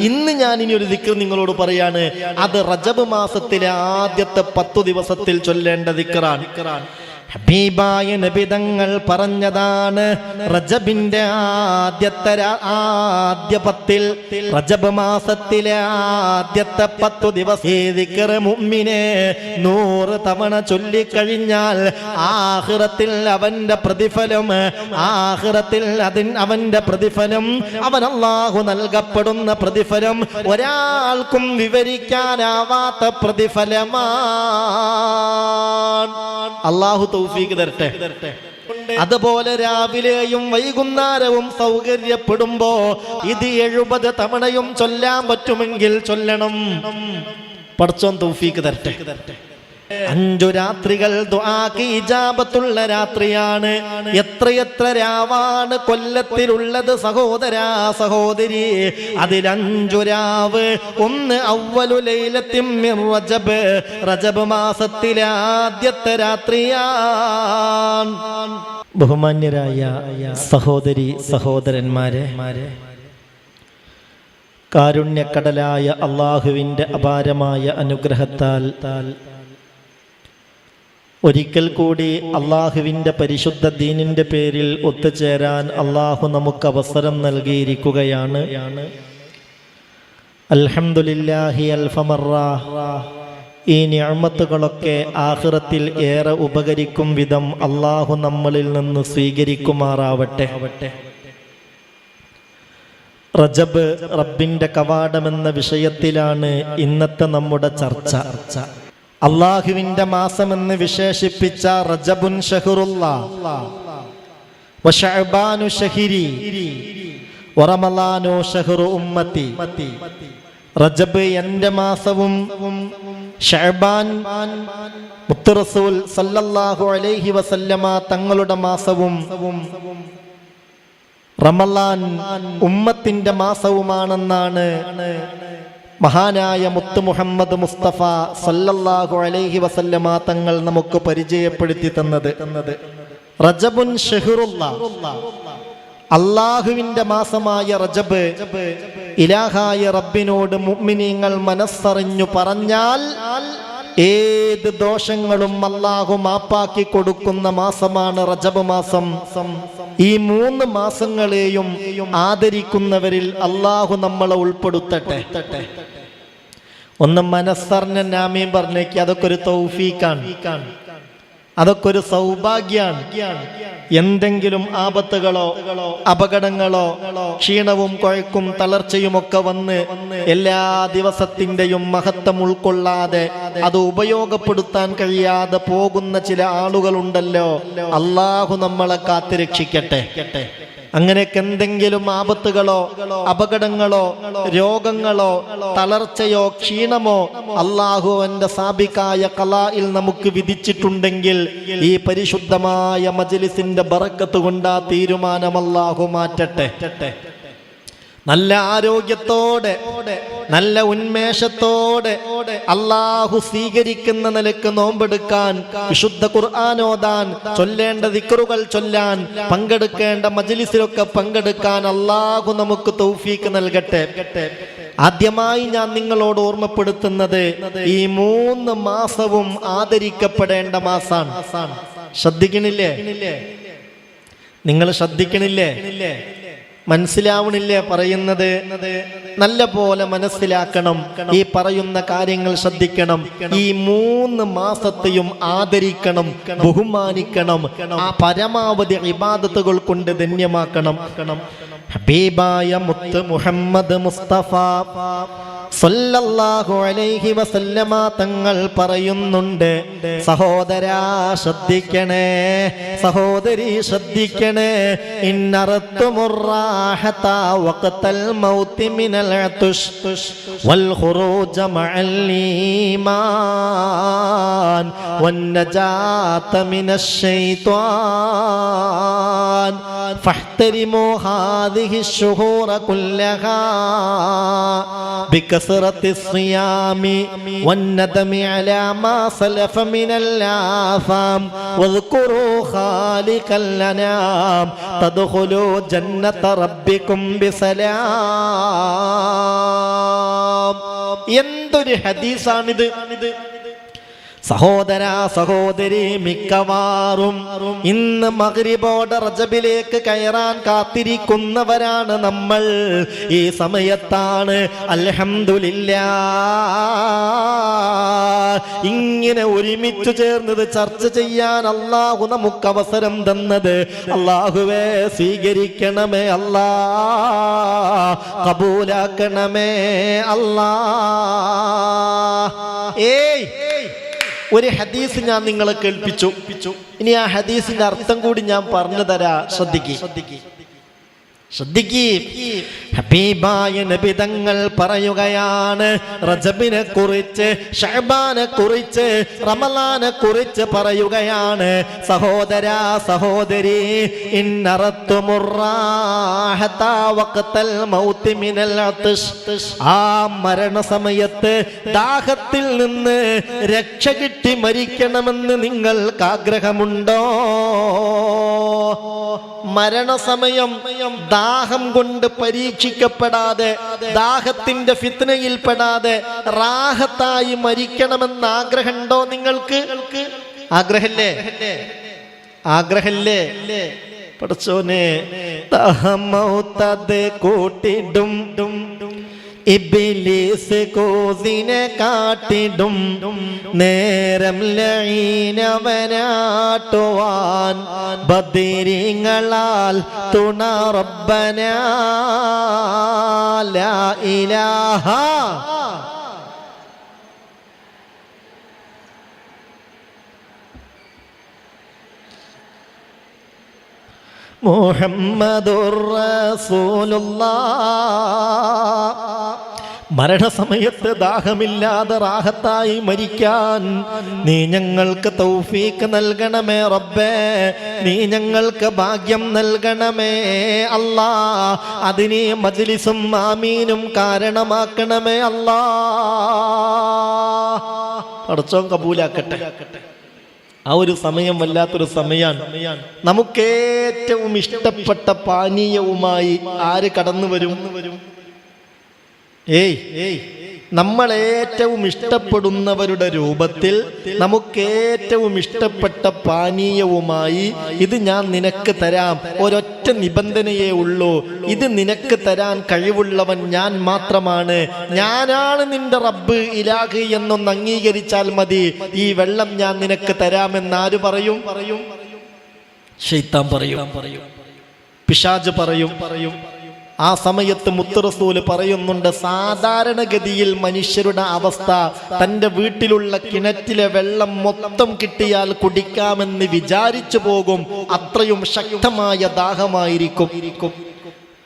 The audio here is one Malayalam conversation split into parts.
ഇന്ന് ഞാൻ ഇനി ഒരു ദിക്ർ നിങ്ങളോട് പറയാണ്. അത് റജബ് മാസത്തിലെ ആദ്യത്തെ 10 ദിവസത്തിൽ ചൊല്ലേണ്ട ദിക്റാണ്. ഹബീബായ നബി തങ്ങൾ പറഞ്ഞതാണ്, റജബിന്റെ ആദ്യ 10 റജബ് മാസത്തിലെ ആദ്യത്തെ 10 ദിവസം ഈ ദിക്ർ മുഅ്മിനെ 100 തവണ ചൊല്ലിക്കഴിഞ്ഞാൽ ആഖിറത്തിൽ അവന്റെ പ്രതിഫലം അവന്റെ പ്രതിഫലം അവൻ അല്ലാഹു നൽകപ്പെടുന്ന പ്രതിഫലം ഒരാൾക്കും വിവരിക്കാനാവാത്ത പ്രതിഫലമാണ്. അല്ലാഹു തൗഫീഖ് തരട്ടെ. അതുപോലെ രാവിലെയും വൈകുന്നേരവും സൗകര്യപ്പെടുമ്പോ ഇത് 70 തവണയും ചൊല്ലാൻ പറ്റുമെങ്കിൽ ചൊല്ലണം. പടച്ചോൻ തൗഫീഖ് തരട്ടെ. 5 രാത്രികൾ ദുആക്ക് ഇജാബത്തുള്ള രാത്രിയാണ്. എത്രയെത്ര രാവാണ് കൊല്ലത്തിലുള്ളത് സഹോദരാ സഹോദരി. അതിൽ 5 രാവ്. ഒന്ന് അവ്വലു ലൈലത്തിൻ മിൻ റജബ്, റജബ് മാസത്തിലെ ആദ്യത്തെ രാത്രിയാണ്. ബഹുമാന്യരായ സഹോദരി സഹോദരന്മാരെ, കാരുണ്യക്കടലായ അല്ലാഹുവിൻ്റെ അപാരമായ അനുഗ്രഹത്താൽ ഒരിക്കൽ കൂടി അള്ളാഹുവിൻ്റെ പരിശുദ്ധ ദീനിൻ്റെ പേരിൽ ഒത്തുചേരാൻ അള്ളാഹു നമുക്ക് അവസരം നൽകിയിരിക്കുകയാണ്. അൽഹംദുലില്ലാഹി അൽഫമറ. ഈ നിഅമത്തുകളൊക്കെ ആഖിറത്തിൽ ഏറെ ഉപകരിക്കും വിധം അള്ളാഹു നമ്മളിൽ നിന്ന് സ്വീകരിക്കുമാറാവട്ടെ. റജബ് റബ്ബിൻ്റെ കവാടമെന്ന വിഷയത്തിലാണ് ഇന്നത്തെ നമ്മുടെ ചർച്ച. അള്ളാഹുവിന്റെ മാസമെന്ന് വിശേഷിപ്പിച്ച റജബുൻ ഷഹറുല്ലാഹ് വശഅബാനു ഷഹരി വറമളാനു ഷഹറു ഉമ്മത്തി. റജബ് എൻ്റെ മാസവും ശഅബാൻ മുത്ത് റസൂൽ സല്ലല്ലാഹു അലൈഹി വസല്ലമ തങ്ങളുടെ മാസവും റമളാൻ ഉമ്മത്തിന്റെ മാസവുമാണെന്നാണ് മഹാനായ മുത്ത് മുഹമ്മദ് മുസ്തഫ സല്ലല്ലാഹു അലൈഹി വസല്ലമ തങ്ങൾ നമുക്ക് പരിചയപ്പെടുത്തി തന്നത്. റജബുൻ ഷഹറുല്ലാഹ്, അല്ലാഹുവിന്റെ മാസമായ റജബ് ഇലാഹായ റബ്ബിനോട് മുഅ്മിനീങ്ങൾ മനസ്സറിഞ്ഞു പറഞ്ഞാൽ ഏത് ദോഷങ്ങളും അല്ലാഹു മാപ്പാക്കി കൊടുക്കുന്ന മാസമാണ് റജബ് മാസം. ഈ 3 മാസങ്ങളെയും ആദരിക്കുന്നവരിൽ അല്ലാഹു നമ്മളെ ഉൾപ്പെടുത്തട്ടെ. ഒന്ന് മനസ്സറിഞ്ഞ നാമീം പറഞ്ഞേക്ക്, അതൊക്കെ ഒരു തൗഫീഖാണ്, അതൊക്കെ ഒരു സൗഭാഗ്യാണ്. എന്തെങ്കിലും ആപത്തുകളോ അപകടങ്ങളോ ക്ഷീണവും കുഴക്കും തളർച്ചയും ഒക്കെ വന്ന് എല്ലാ ദിവസത്തിന്റെയും മഹത്വം ഉൾക്കൊള്ളാതെ അത് ഉപയോഗപ്പെടുത്താൻ കഴിയാതെ പോകുന്ന ചില ആളുകളുണ്ടല്ലോ, അല്ലാഹു നമ്മളെ കാത്തുരക്ഷിക്കട്ടെ. അങ്ങനെയൊക്കെ എന്തെങ്കിലും ആപത്തുകളോ അപകടങ്ങളോ രോഗങ്ങളോ തളർച്ചയോ ക്ഷീണമോ അല്ലാഹുവിന്റെ സാബികായ ഖലായിൽ നമുക്ക് വിധിച്ചിട്ടുണ്ടെങ്കിൽ ഈ പരിശുദ്ധമായ മജ്ലിസിന്റെ ബറക്കത്ത് കൊണ്ട് ആ തീരുമാനം അല്ലാഹു മാറ്റട്ടെ. നല്ല ആരോഗ്യത്തോടെ നല്ല ഉന്മേഷത്തോടെ അല്ലാഹു സ്വീകരിക്കുന്ന നിലക്ക് നോമ്പെടുക്കാൻ, വിശുദ്ധ ഖുർആൻ ഓതാൻ, ചൊല്ലേണ്ട ദിക്റുകൾ ചൊല്ലാൻ, പങ്കെടുക്കേണ്ട മജ്ലിസിലൊക്കെ പങ്കെടുക്കാൻ അല്ലാഹു നമുക്ക് തൗഫീഖ് നൽകട്ടെ. ആദ്യമായി ഞാൻ നിങ്ങളോട് ഓർമ്മപ്പെടുത്തുന്നത് ഈ 3 മാസവും ആദരിക്കപ്പെടേണ്ട മാസാണ്. ശ്രദ്ധിക്കണില്ലേ? നിങ്ങൾ ശ്രദ്ധിക്കണില്ലേ? മനസ്സിലാവണില്ലേ പറയുന്നത്? നല്ല പോലെ മനസ്സിലാക്കണം. ഈ പറയുന്ന കാര്യങ്ങൾ ശ്രദ്ധിക്കണം. ഈ 3 മാസത്തെയും ആദരിക്കണം, ബഹുമാനിക്കണം, ആ പരമാവധി ഇബാദത്തുകൾ കൊണ്ട് ധന്യമാക്കണം. ഹബീബായ മുത്ത് മുഹമ്മദ് മുസ്തഫ സല്ലല്ലാഹു അലൈഹി വസല്ലമ തങ്ങൾ പറയുന്നുണ്ട്, സഹോദരാ ശ്രദ്ധിക്കണേ, സഹോദരി ശ്രദ്ധിക്കണേ. ഇന്നറത്തുമുറാഹത വഖതൽ മൗതി മിനൽ അതുഷ് വൽ ഖുറൂജ മഅൽ ഈമാൻ വന്നജാത മിനശ് ശൈത്വാൻ ഫഹ്തരിമു ഹാദിഹി ശുഹൂറ കുല്ലഹാ بكثرة الصيام والندم على ما سلف من الآثام واذكروا خالق الأنام تدخلوا جنة ربكم بسلام. എന്തൊരു ഹദീസാണിത്! സഹോദര സഹോദരി, മിക്കവാറും ഇന്ന് മഗ്രിബോടെ റജബിലേക്ക് കയറാൻ കാത്തിരിക്കുന്നവരാണ് നമ്മൾ. ഈ സമയത്താണ് അൽഹംദുലില്ലാഹ് ഇങ്ങനെ ഒരുമിച്ച് ചേർന്നത് ചർച്ച ചെയ്യാൻ അല്ലാഹു നമുക്ക് അവസരം തന്നത്. അല്ലാഹുവേ സ്വീകരിക്കണമേ അല്ലാ, കബൂലാക്കണമേ അല്ലാ. ഒരു ഹദീസ് ഞാൻ നിങ്ങളെ കേൾപ്പിച്ചു. ഇനി ആ ഹദീസിന്റെ അർത്ഥം കൂടി ഞാൻ പറഞ്ഞു തരാ. ശ്രദ്ധിക്ക്. ഹബീബായ നബി തങ്ങൾ പറയുകയാണ്, റജബിനെ കുറിച്ച്, ശഅബാനെ കുറിച്ച്, റമളാനെ കുറിച്ച് പറയുകയാണ്. സഹോദര സഹോദരി, ഇന്നറത്തുമുറാഹത വഖതൽ മൗതി മിനൽ അത്ഷ്, ആ മരണസമയത്ത് ദാഹത്തിൽ നിന്ന് രക്ഷ കിട്ടി മരിക്കണമെന്ന് നിങ്ങൾക്ക് ആഗ്രഹമുണ്ടോ? മരണസമയം ദാഹം കൊണ്ട് പരീക്ഷിക്കപ്പെടാതെ, ദാഹത്തിന്റെ ഫിത്നയിൽപ്പെടാതെ റാഹത്തായി മരിക്കണമെന്ന് ആഗ്രഹമുണ്ടോ നിങ്ങൾക്ക്? ആഗ്രഹല്ലേ? പടച്ചോനെ, ദാഹമൗതദ് കൂട്ടിടും, ഇബ്ലീസ് കോസിനെ കാട്ടിടും, നേരം ലഈനവനാട്ടുവാൻ ബദരീങ്ങളാൽ തുണ റബ്ബനാ ലാ ഇലാഹ. മുഹമ്മദുർ റസൂലുള്ളാഹ്. മരണസമയത്ത് ദാഹമില്ലാതെ റാഹത്തായി മരിക്കാൻ നീ ഞങ്ങൾക്ക് തൗഫീക്ക് നൽകണമേ റബ്ബേ, നീ ഞങ്ങൾക്ക് ഭാഗ്യം നൽകണമേ അല്ലാ. അതിനെ മജ്ലിസും ആമീനും കാരണമാക്കണമേ അല്ലാ. പടച്ചോൻ കബൂലാക്കട്ടെ. ആ ഒരു സമയം വല്ലാത്തൊരു സമയമാണ്. നമുക്കേറ്റവും ഇഷ്ടപ്പെട്ട പാനീയവുമായി ആര് കടന്നു വരും? നമ്മളേറ്റവും ഇഷ്ടപ്പെടുന്നവരുടെ രൂപത്തിൽ നമുക്കേറ്റവും ഇഷ്ടപ്പെട്ട പാനീയവുമായി, ഇത് ഞാൻ നിനക്ക് തരാം, ഒരൊറ്റ നിബന്ധനയേ ഉള്ളൂ, ഇത് നിനക്ക് തരാൻ കഴിവുള്ളവൻ ഞാൻ മാത്രമാണ്, ഞാനാണ് നിന്റെ റബ്ബ് ഇലാഹ് എന്നൊന്ന് അംഗീകരിച്ചാൽ മതി, ഈ വെള്ളം ഞാൻ നിനക്ക് തരാമെന്നാര് പറയും? ശൈത്താൻ പറയും, പിശാച് പറയും. ആ സമയത്ത് മുത്ത് റസൂല് പറയുന്നുണ്ട്, സാധാരണഗതിയിൽ മനുഷ്യരുടെ അവസ്ഥ തൻ്റെ വീട്ടിലുള്ള കിണറ്റിലെ വെള്ളം മൊത്തം കിട്ടിയാൽ കുടിക്കാമെന്ന് വിചാരിച്ചു പോകും. അത്രയും ശക്തമായ ദാഹമായിരിക്കും.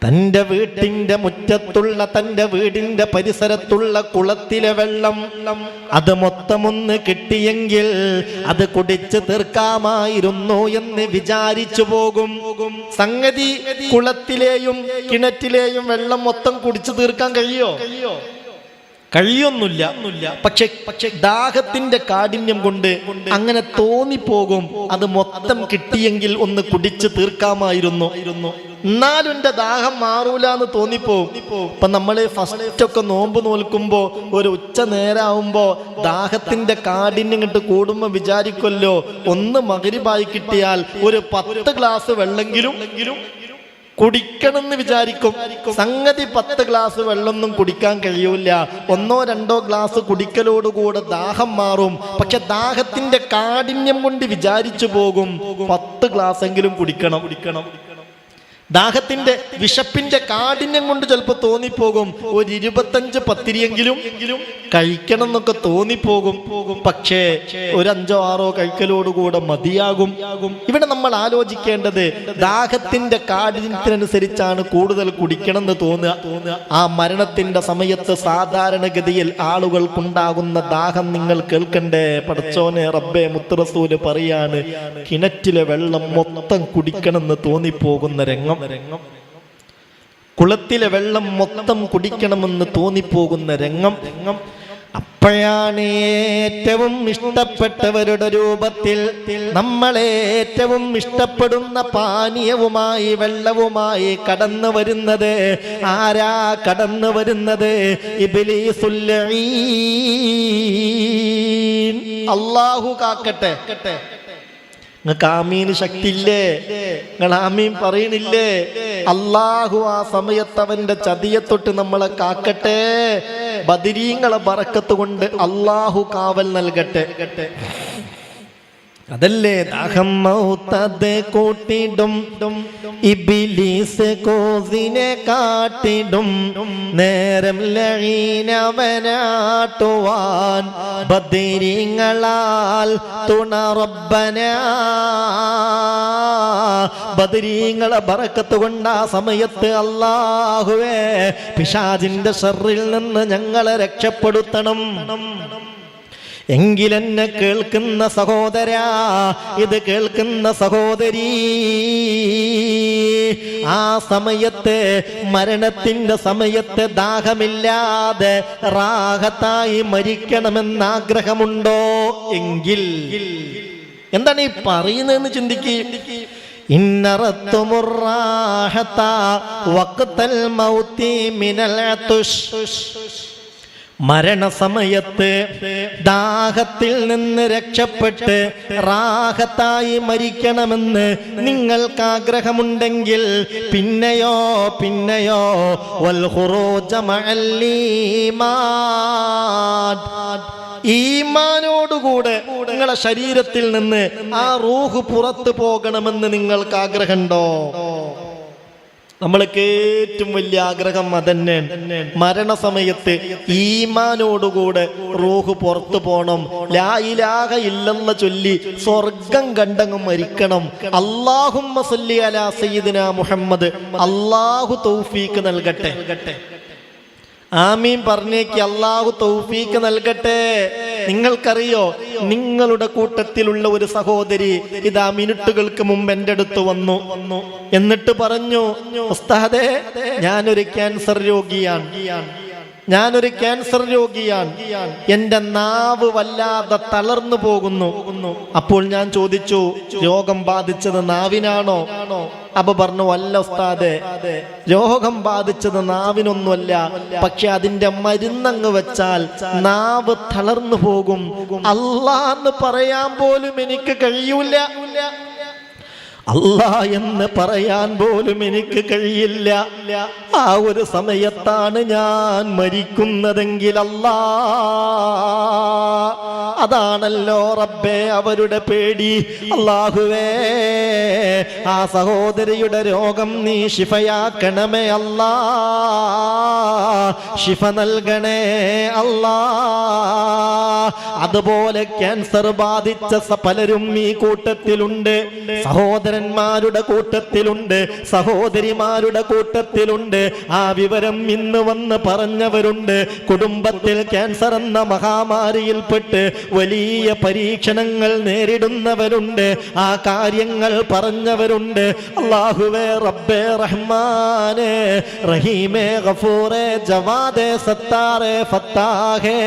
തൻ്റെ വീട്ടിൻ്റെ മുറ്റത്തുള്ള, തൻ്റെ വീടിൻ്റെ പരിസരത്തുള്ള കുളത്തിലെ വെള്ളം അത് മൊത്തമൊന്ന് കിട്ടിയെങ്കിൽ അത് കുടിച്ച് തീർക്കാമായിരുന്നു എന്ന് വിചാരിച്ചു പോകും. സംഗതി കുളത്തിലെയും കിണറ്റിലെയും വെള്ളം മൊത്തം കുടിച്ചു തീർക്കാൻ കഴിയൊന്നുമില്ല. പക്ഷെ ദാഹത്തിന്റെ കാഠിന്യം കൊണ്ട് അങ്ങനെ തോന്നിപ്പോകും, അത് മൊത്തം കിട്ടിയെങ്കിൽ ഒന്ന് കുടിച്ച് തീർക്കാമായിരുന്നു, എന്നാലും എന്റെ ദാഹം മാറൂല എന്ന് തോന്നിപ്പോവും. ഇപ്പൊ നമ്മള് ഫസ്റ്റൊക്കെ നോമ്പ് നോൽക്കുമ്പോ ഒരു ഉച്ച നേരാവുമ്പോ ദാഹത്തിന്റെ കാഠിന്യം കിട്ട് കൂടുമ്പോ വിചാരിക്കുമല്ലോ, ഒന്ന് മഗ്രിബായി കിട്ടിയാൽ ഒരു 10 ഗ്ലാസ് വെള്ളെങ്കിലും കുടിക്കണമെന്ന് വിചാരിക്കും. സംഗതി 10 ഗ്ലാസ് വെള്ളമൊന്നും കുടിക്കാൻ കഴിയൂല. 1-2 ഗ്ലാസ് കുടിക്കലോടുകൂടെ ദാഹം മാറും. പക്ഷെ ദാഹത്തിന്റെ കാഠിന്യം കൊണ്ട് വിചാരിച്ചു പോകും 10 ഗ്ലാസ് എങ്കിലും കുടിക്കണം. ദാഹത്തിന്റെ വിശപ്പിന്റെ കാഠിന്യം കൊണ്ട് ചിലപ്പോൾ തോന്നിപ്പോകും ഒരു 25 പത്തിരിയെങ്കിലും കഴിക്കണം എന്നൊക്കെ തോന്നിപ്പോകും. പക്ഷേ ഒരു 5-6 കഴിക്കലോടുകൂടെ മതിയാകും. ഇവിടെ നമ്മൾ ആലോചിക്കേണ്ടത് ദാഹത്തിന്റെ കാഠിന്യത്തിനനുസരിച്ചാണ് കൂടുതൽ കുടിക്കണം എന്ന് തോന്നുക. ആ മരണത്തിന്റെ സമയത്ത് സാധാരണഗതിയിൽ ആളുകൾക്കുണ്ടാകുന്ന ദാഹം നിങ്ങൾ കേൾക്കണ്ടേ? പടച്ചോനെ റബ്ബേ, മുത്ത് റസൂല് പറയാണ്, കിണറ്റിലെ വെള്ളം മൊത്തം കുടിക്കണമെന്ന് തോന്നിപ്പോകുന്ന രംഗം, കുളത്തിലെ വെള്ളം മൊത്തം കുടിക്കണമെന്ന് തോന്നിപ്പോകുന്ന രംഗം. അപ്പോഴാണ് ഏറ്റവും ഇഷ്ടപ്പെട്ടവരുടെ രൂപത്തിൽ നമ്മളെ ഏറ്റവും ഇഷ്ടപ്പെടുന്ന പാനീയവുമായി വെള്ളവുമായി കടന്നു വരുന്നത് ആരാ കടന്നു വരുന്നത്? ഇബ്ലീസുൽ ലഈൻ. അല്ലാഹു കാക്കട്ടെ. നിങ്ങൾക്ക് ആമീന് ശക്തിയില്ലേ? നിങ്ങൾ ആമീൻ പറയണില്ലേ? അല്ലാഹു ആ സമയത്ത് അവന്റെ ചതിയെ തൊട്ട് നമ്മളെ കാക്കട്ടെ. ബദരീങ്ങളെ ബറക്കത്ത് കൊണ്ട് അല്ലാഹു കാവൽ നൽകട്ടെ. അതല്ലേ ദാഹം മൗത്തത് കൂട്ടിടും ഇബ്ലീസ് കോസിനെ കാട്ടിടും നേരം ലഈനവനാട്ടുവാൻ ബദരീങ്ങളാൽ തുണ റബ്ബന. ബദരീങ്ങളെ ബറക്കത്ത് കൊണ്ട് ആ സമയത്ത് അല്ലാഹുവേ പിശാചിന്റെ ശർറിൽ നിന്ന് ഞങ്ങളെ രക്ഷപ്പെടുത്തണം. എങ്കിലെന്നെ കേൾക്കുന്ന സഹോദരാ, ഇത് കേൾക്കുന്ന സഹോദരീ, ആ സമയത്ത് മരണത്തിന്റെ സമയത്ത് ദാഹമില്ലാതെ റാഹത്തായി മരിക്കണമെന്ന് ആഗ്രഹമുണ്ടോ? എങ്കിൽ എന്താണ് ഈ പറയുന്നതെന്ന് ചിന്തിക്കുക. ഇന്നറത്തുമുറാഹത വഖ്തൽ മൗതി മിനൽ അതുഷ്. മരണസമയത്ത് ദാഹത്തിൽ നിന്ന് രക്ഷപ്പെട്ട് റാഹത്തായി മരിക്കണമെന്ന് നിങ്ങൾക്ക് ആഗ്രഹമുണ്ടെങ്കിൽ പിന്നെയോ വൽ ഖുറൂജ മഅൽ ഈമാൻ. ഈമാനോടുകൂടെ നിങ്ങളുടെ ശരീരത്തിൽ നിന്ന് ആ റൂഹ് പുറത്തു പോകണമെന്ന് നിങ്ങൾക്ക് ആഗ്രഹമുണ്ടോ? നമ്മൾക്ക് ഏറ്റവും വലിയ ആഗ്രഹം അതന്നെ. മരണസമയത്ത് ഈമാനോടുകൂടെ റൂഹ് പുറത്തു പോണം. ലാ ഇലാഹ ഇല്ലല്ലാഹ് ചൊല്ലി സ്വർഗം കണ്ടങ്ങ് മരിക്കണം. അല്ലാഹുമ്മ സല്ലി അലാ സയ്യിദിനാ മുഹമ്മദ്. അല്ലാഹു തൗഫീക്ക് നൽകട്ടെ. ആമീൻ പറഞ്ഞേക്ക്. അല്ലാഹു തൗഫീക്ക് നൽകട്ടെ. നിങ്ങൾക്കറിയോ, നിങ്ങളുടെ കൂട്ടത്തിലുള്ള ഒരു സഹോദരി ഇതാ മിനിറ്റുകൾക്ക് മുമ്പ് എൻ്റെ അടുത്ത് വന്നു. എന്നിട്ട് പറഞ്ഞു, ഉസ്താദേ ഞാനൊരു ക്യാൻസർ രോഗിയാണ്. എൻ്റെ നാവ് വല്ലാതെ തളർന്നു പോകുന്നു. അപ്പോൾ ഞാൻ ചോദിച്ചു, രോഗം ബാധിച്ചത് നാവിനാണോ? അപ്പൊ പറഞ്ഞു, അല്ല ഉസ്താദേ, രോഗം ബാധിച്ചത് നാവിനൊന്നുമല്ല, പക്ഷെ അതിന്റെ മരുന്നങ്ങ് വെച്ചാൽ നാവ് തളർന്നു പോകും. അല്ലാഹ് പറയാൻ പോലും എനിക്ക് കഴിയൂല. അല്ലാ എന്ന് പറയാൻ പോലും എനിക്ക് കഴിയില്ല. ആ ഒരു സമയത്താണ് ഞാൻ മരിക്കുന്നതെങ്കിൽ അല്ലാ, അതാണല്ലോ റബ്ബേ അവരുടെ പേടി. അല്ലാഹുവേ, ആ സഹോദരിയുടെ രോഗം നീ ശിഫയാക്കണമേ അല്ലാ, ശിഫ നൽകണേ അല്ലാ. അതുപോലെ ക്യാൻസർ ബാധിച്ച പലരും ഈ കൂട്ടത്തിലുണ്ട്. സഹോദരന്മാരുടെ കൂട്ടത്തിലുണ്ട്, സഹോദരിമാരുടെ കൂട്ടത്തിലുണ്ട്. ആ വിവരം ഇന്ന് വന്ന് പറഞ്ഞവരുണ്ട്. കുടുംബത്തിൽ ക്യാൻസർ എന്ന മഹാമാരിയിൽപ്പെട്ട് വലിയ പരീക്ഷണങ്ങൾ നേരിടുന്നവരുണ്ട്. ആ കാര്യങ്ങൾ പറഞ്ഞവരുണ്ട്. അല്ലാഹുവേ റബ്ബേ റഹ്മാനേ റഹീമേ ഗഫൂറേ ജവാദേ സത്താറേ ഫത്താഹേ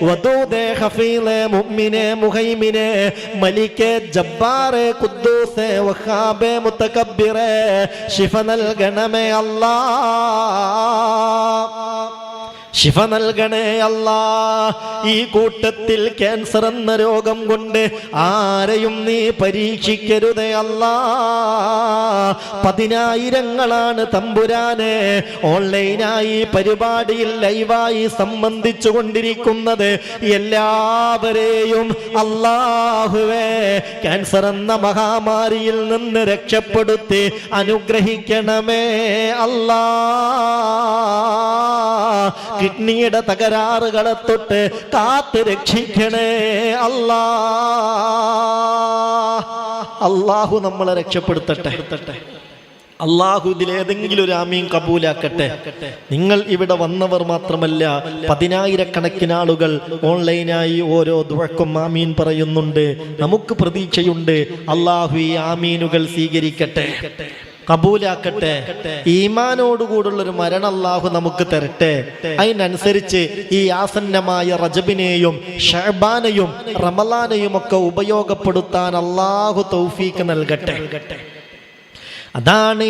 വദൂദേ ഹഫീലേ മുഅ്മിനേ മുഹൈമിനേ മലിക്കേ ജബ്ബാറേ ഖുദ്ദൂസേ വഹാബേ മുതകബ്ബിറേ ശിഫ നൽകണമേ അല്ലാ, ശിഫ നൽകണേ അല്ലാ. ഈ കൂട്ടത്തിൽ ക്യാൻസർ എന്ന രോഗം കൊണ്ട് ആരെയും നീ പരീക്ഷിക്കരുതേ അല്ലാ. പതിനായിരങ്ങളാണ് തമ്പുരാനെ ഓൺലൈനായി പരിപാടിയിൽ ലൈവായി സംബന്ധിച്ചു കൊണ്ടിരിക്കുന്നത്. എല്ലാവരെയും അല്ലാഹുവേ ക്യാൻസർ എന്ന മഹാമാരിയിൽ നിന്ന് രക്ഷപ്പെടുത്തി അനുഗ്രഹിക്കണമേ അല്ലാ. കിഡ്നിയുടെ തകരാറുകളെ തൊട്ട് കാത്ത് രക്ഷിക്കണേ അല്ലാ. അല്ലാഹു നമ്മളെ രക്ഷപ്പെടുത്തട്ടെ. അല്ലാഹു ഇതിലേതെങ്കിലും ഒരു ആമീൻ കബൂലാക്കട്ടെ. നിങ്ങൾ ഇവിടെ വന്നവർ മാത്രമല്ല, പതിനായിരക്കണക്കിന് ആളുകൾ ഓൺലൈനായി ഓരോ ദുആക്കും ആമീൻ പറയുന്നുണ്ട്. നമുക്ക് പ്രതീക്ഷയുണ്ട്. അല്ലാഹു ഈ ആമീനുകൾ സ്വീകരിക്കട്ടെ. കബൂലാക്കട്ടെ. ഈമാനോടുകൂടുള്ളൊരു മരണം അല്ലാഹു നമുക്ക് തരട്ടെ. അതിനനുസരിച്ച് ഈ ആസന്നമായ റജബിനെയും ഷഅബാനെയും റമളാനെയും ഒക്കെ ഉപയോഗപ്പെടുത്താൻ അല്ലാഹു തൗഫീഖ് നൽകട്ടെ. അതാണ്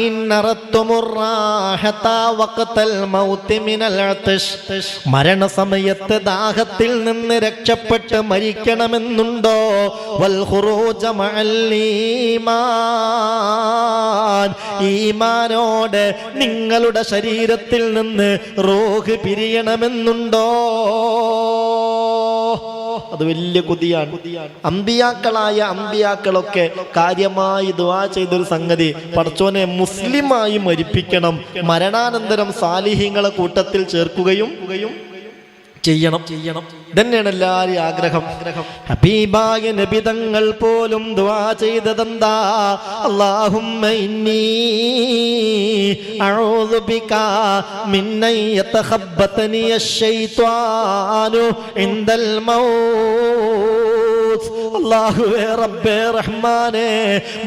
മരണസമയത്ത് ദാഹത്തിൽ നിന്ന് രക്ഷപ്പെട്ട് മരിക്കണമെന്നുണ്ടോ? ഈമാനോട് നിങ്ങളുടെ ശരീരത്തിൽ നിന്ന് റൂഹ് പിരിയണമെന്നുണ്ടോ? അത് വലിയ കൊതിയാണ്. അമ്പിയാക്കളൊക്കെ കാര്യമായി ദുആ ചെയ്തൊരു സംഗതി, പടച്ചോനെ മുസ്ലിമായി മരിപ്പിക്കണം, മരണാനന്തരം സാലിഹീങ്ങളെ കൂട്ടത്തിൽ ചേർക്കുകയും ചെയ്യണം. ഇതന്നെയാണ് എല്ലാവരും ആഗ്രഹം. ഹബീബായ നബി തങ്ങൾ പോലും ദുആ ചെയ്തതെന്താ? അല്ലാഹുമ്മ ഇന്നി അഊദു ബിക മിൻ അൻ യതഖബ്ബതനി അശ്ശൈത്വാനു ഇൻദൽ മൗത്ത്. അല്ലാഹുവേ റബ്ബേ റഹ്മാനേ,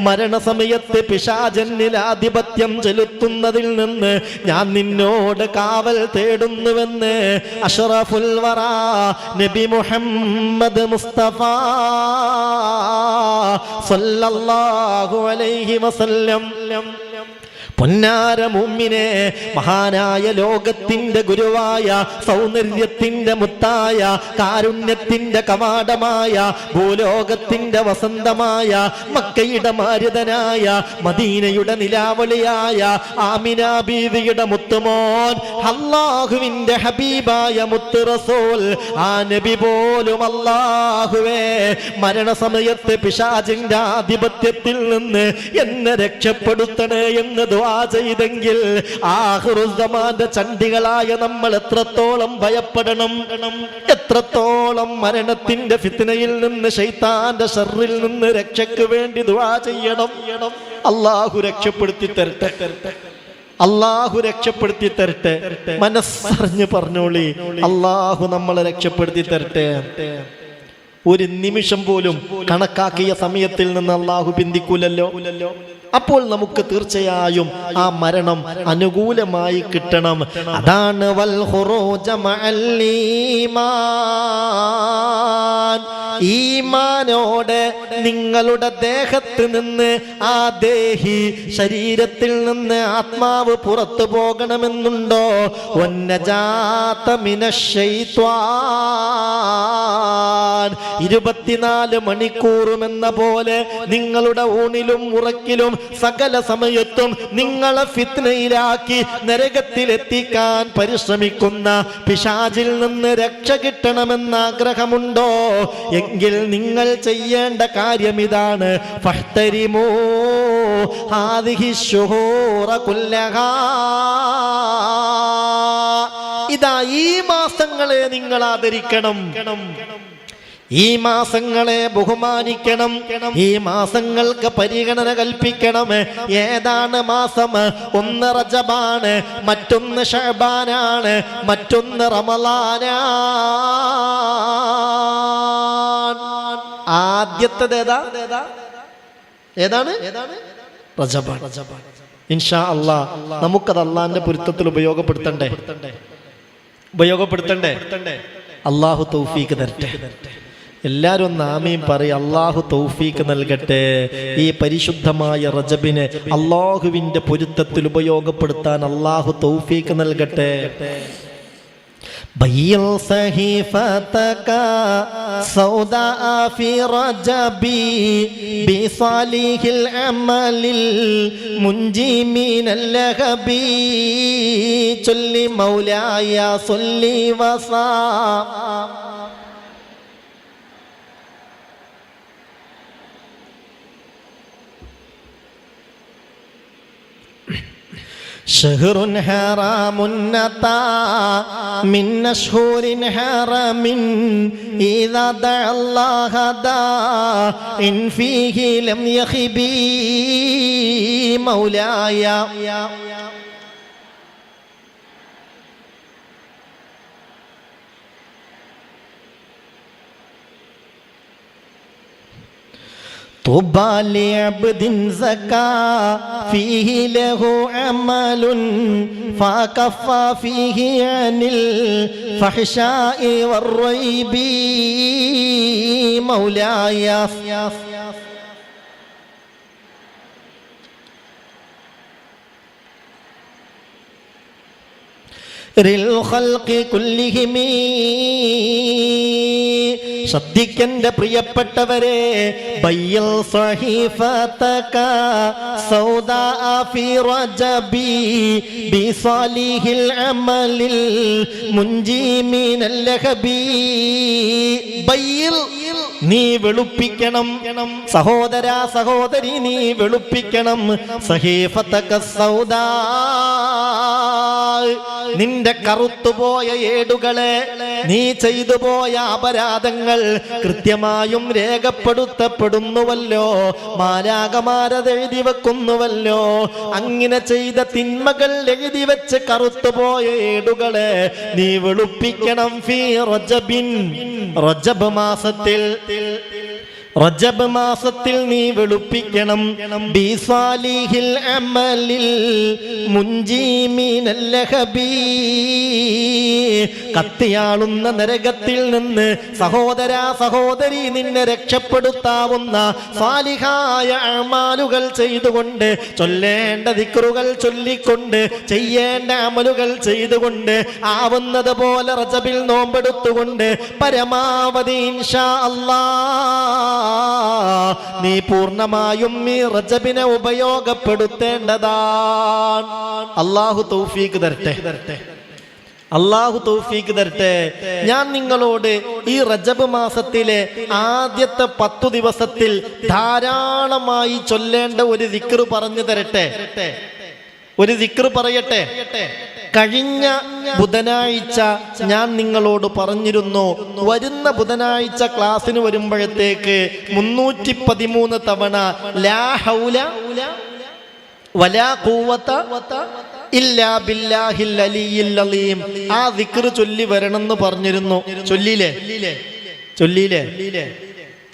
മരണസമയത്ത് പിശാചന്നിൽ ആധിപത്യം ചെലുത്തുന്നതിൽ നിന്ന് ഞാൻ നിന്നോട് കാവൽ തേടുന്നുവെന്ന് അഷ്റഫുൽ വറാ നബി മുഹമ്മദ് മുസ്തഫ സല്ലല്ലാഹു അലൈഹി വസല്ലം. പൊന്നാര മുഅ്മിനേ, മഹാനായ ലോകത്തിന്റെ ഗുരുവായ, സൗന്ദര്യത്തിന്റെ മുത്തായ, കാരുണ്യത്തിന്റെ കവാടമായ, ഭൂലോകത്തിന്റെ വസന്തമായ, മക്കയുടെ മാരുതനായ, മദീനയുടെ നിലാവളിയായ ആമിന ബീവിയുടെ മുത്തുമോൻ, അല്ലാഹുവിന്റെ ഹബീബായ മുത്ത് റസൂൽ, ആ നബി പോലും അല്ലാഹുവേ മരണസമയത്ത് പിശാചിന്റെ ആധിപത്യത്തിൽ നിന്ന് എന്നെ രക്ഷപ്പെടുത്തണേ എന്ന് ദുആ ചെയ്തെങ്കിൽ ആഖിറുസ്സമാന്റെ ചണ്ഡികളായ നമ്മൾ എത്രത്തോളം ഭയപ്പെടണം, എത്രത്തോളം മരണത്തിന്റെ ഫിത്നയിൽ നിന്ന്, ശൈത്താന്റെ ശർറിൽ നിന്ന് രക്ഷയ്ക്ക് വേണ്ടി ദുആ ചെയ്യണം. അല്ലാഹു രക്ഷപ്പെടുത്തി തരട്ടെ, അല്ലാഹു രക്ഷപ്പെടുത്തി തരട്ടെ. മനസ്സറിഞ്ഞ് പറഞ്ഞോളി, അല്ലാഹു നമ്മളെ രക്ഷപ്പെടുത്തി തരട്ടെ. ഒരു നിമിഷം പോലും കണക്കാക്കിയ സമയത്തിൽ നിന്ന് അല്ലാഹു പിന്തിക്കൂലല്ലോ. അപ്പോൾ നമുക്ക് തീർച്ചയായും ആ മരണം അനുകൂലമായി കിട്ടണം. അതാണ് വൽ ഖുറൂജ മഅൽ ഈമാൻ. ഈമാനോടെ നിങ്ങളുടെ ദേഹത്ത് നിന്ന്, ആ ദേഹി ശരീരത്തിൽ നിന്ന് ആത്മാവ് പുറത്തു പോകണമെന്നുണ്ടോ? വന്നജാത മിനശ്ശൈത്വാൻ. 24 മണിക്കൂറും എന്ന പോലെ നിങ്ങളുടെ ഊണിലും ഉറക്കിലും സകല സമയത്തും നിങ്ങളെ ഫിത്നയിലാക്കി നരകത്തിലെത്തിക്കാൻ പരിശ്രമിക്കുന്ന പിശാചിൽ നിന്ന് രക്ഷ കിട്ടണമെന്ന ആഗ്രഹമുണ്ടോ? എങ്കിൽ നിങ്ങൾ ചെയ്യേണ്ട കാര്യം ഇതാണ്. ഫഹ്തരിമൂ ഹാദിഹി ശുഹൂറ കുല്ലഹാ. ഇതാ ഈ മാസങ്ങളെ നിങ്ങൾ ആദരിക്കണം, ഈ മാസങ്ങളെ ബഹുമാനിക്കണം, ഈ മാസങ്ങൾക്ക് പരിഗണന കൽപ്പിക്കണം. ഏതാണ് മാസം? ഒന്ന് റജബാണ്, മറ്റൊന്ന് ശഅബാനാണ്, മറ്റൊന്ന് റമളാനാണ്. ആദ്യത്തേത് ഏതാണ്? റജബാണ്. ഇൻഷാ അല്ലാഹ് നമുക്കത് അള്ളാന്റെ പൊരുത്തത്തിൽ ഉപയോഗപ്പെടുത്തണ്ടേ? അല്ലാഹു തൗഫീഖ് തരട്ടെ. എല്ലാവരും ഒന്ന് ആമീൻ പറയും. അല്ലാഹു തൗഫീഖ് നൽകട്ടെ. ഈ പരിശുദ്ധമായ റജബിനെ അല്ലാഹുവിന്റെ പൊരുത്തത്തിൽ ഉപയോഗപ്പെടുത്താൻ അല്ലാഹു തൗഫീഖ് നൽകട്ടെ. ബയ്യിൽ സഹീഫതക സൗദാ ഫി റജബി ബിസാലിഹിൽ അമലിൽ മുൻജി മിനൽ ലഹബി. ചൊല്ലി മൗലായ സല്ലി വസാ. شهر حرام نتا من أشهر حرام إذا دعا الله داع فيه لم يخبي مولاي. طوبى لعبد زكى فيه له عمل فكفى فيه عن الفحشاء والريب مولاي ശ്രദ്ധിക്കന്റെ പ്രിയപ്പെട്ടവരെ, ബയ്യൽ സഹീഫതക സൗദാ ഫി റജബി ബിസാലിഹിൽ അമലിൽ മുൻജി മിനൽ ലഹബി. ബയ്യിൽ നീ വെളുപ്പിക്കണം, സഹോദര സഹോദരി നീ വെളുപ്പിക്കണം. സഹീഫതക സൗദാ, നിന്റെ കറുത്തുപോയ ഏടുകളെ, നീ ചെയ്തു പോയ അപരാധങ്ങൾ കൃത്യമായും രേഖപ്പെടുത്തപ്പെടുന്നുവല്ലോ, മാലാകമാരത് എഴുതി വെക്കുന്നുവല്ലോ. അങ്ങനെ ചെയ്ത തിന്മകൾ എഴുതി വെച്ച് കറുത്തുപോയ ഏടുകളെ നീ വെളുപ്പിക്കണം. ഫീ റജബിൻ, റജബ് മാസത്തിൽ, റജബ് മാസത്തിൽ നീ വെളുപ്പിക്കണം. ബിസാലിഹിൽ അമലിൽ മുൻജി മിനൽ ലഹബി, കത്തിയാളുന്ന നരകത്തിൽ നിന്ന് സഹോദര സഹോദരി നിന്നെ രക്ഷപ്പെടുത്താവുന്ന സാലിഹായ അമാലുകൾ ചെയ്തുകൊണ്ട്, ചൊല്ലേണ്ട ദിക്റുകൾ ചൊല്ലിക്കൊണ്ട്, ചെയ്യേണ്ട അമലുകൾ ചെയ്തുകൊണ്ട്, ആവുന്നത് പോലെ റജബിൽ നോമ്പെടുത്തുകൊണ്ട് പരമാവധി ഇൻഷാ അല്ലാഹ് നീ പൂർണ്ണമായും ഈ റജബിനെ ഉപയോഗപ്പെടുത്തേണ്ടതാണ്. അല്ലാഹു തൗഫീഖ് തരട്ടെ, അല്ലാഹു തൗഫീഖ് തരട്ടെ. ഞാൻ നിങ്ങളോട് ഈ റജബ് മാസത്തിലെ ആദ്യത്തെ 10 ദിവസത്തിൽ ധാരാളമായി ചൊല്ലേണ്ട ഒരു ദിക്റ് പറഞ്ഞു തരട്ടെ, ഒരു ദിക്റ് പറയട്ടെ. കഴിഞ്ഞ ബുധനാഴ്ച ഞാൻ നിങ്ങളോട് പറഞ്ഞിരുന്നു, വരുന്ന ബുധനാഴ്ച ക്ലാസ്സിന് വരുമ്പോഴത്തേക്ക് 313 തവണ ലാ ഹൗല വലാ ഖുവത ഇല്ലാ ബില്ലാഹിൽ അലിയിൽ അലീം ആ ദിക്ർ ചൊല്ലി വരണമെന്ന് പറഞ്ഞിരുന്നു. ചൊല്ലിയില്ലേ?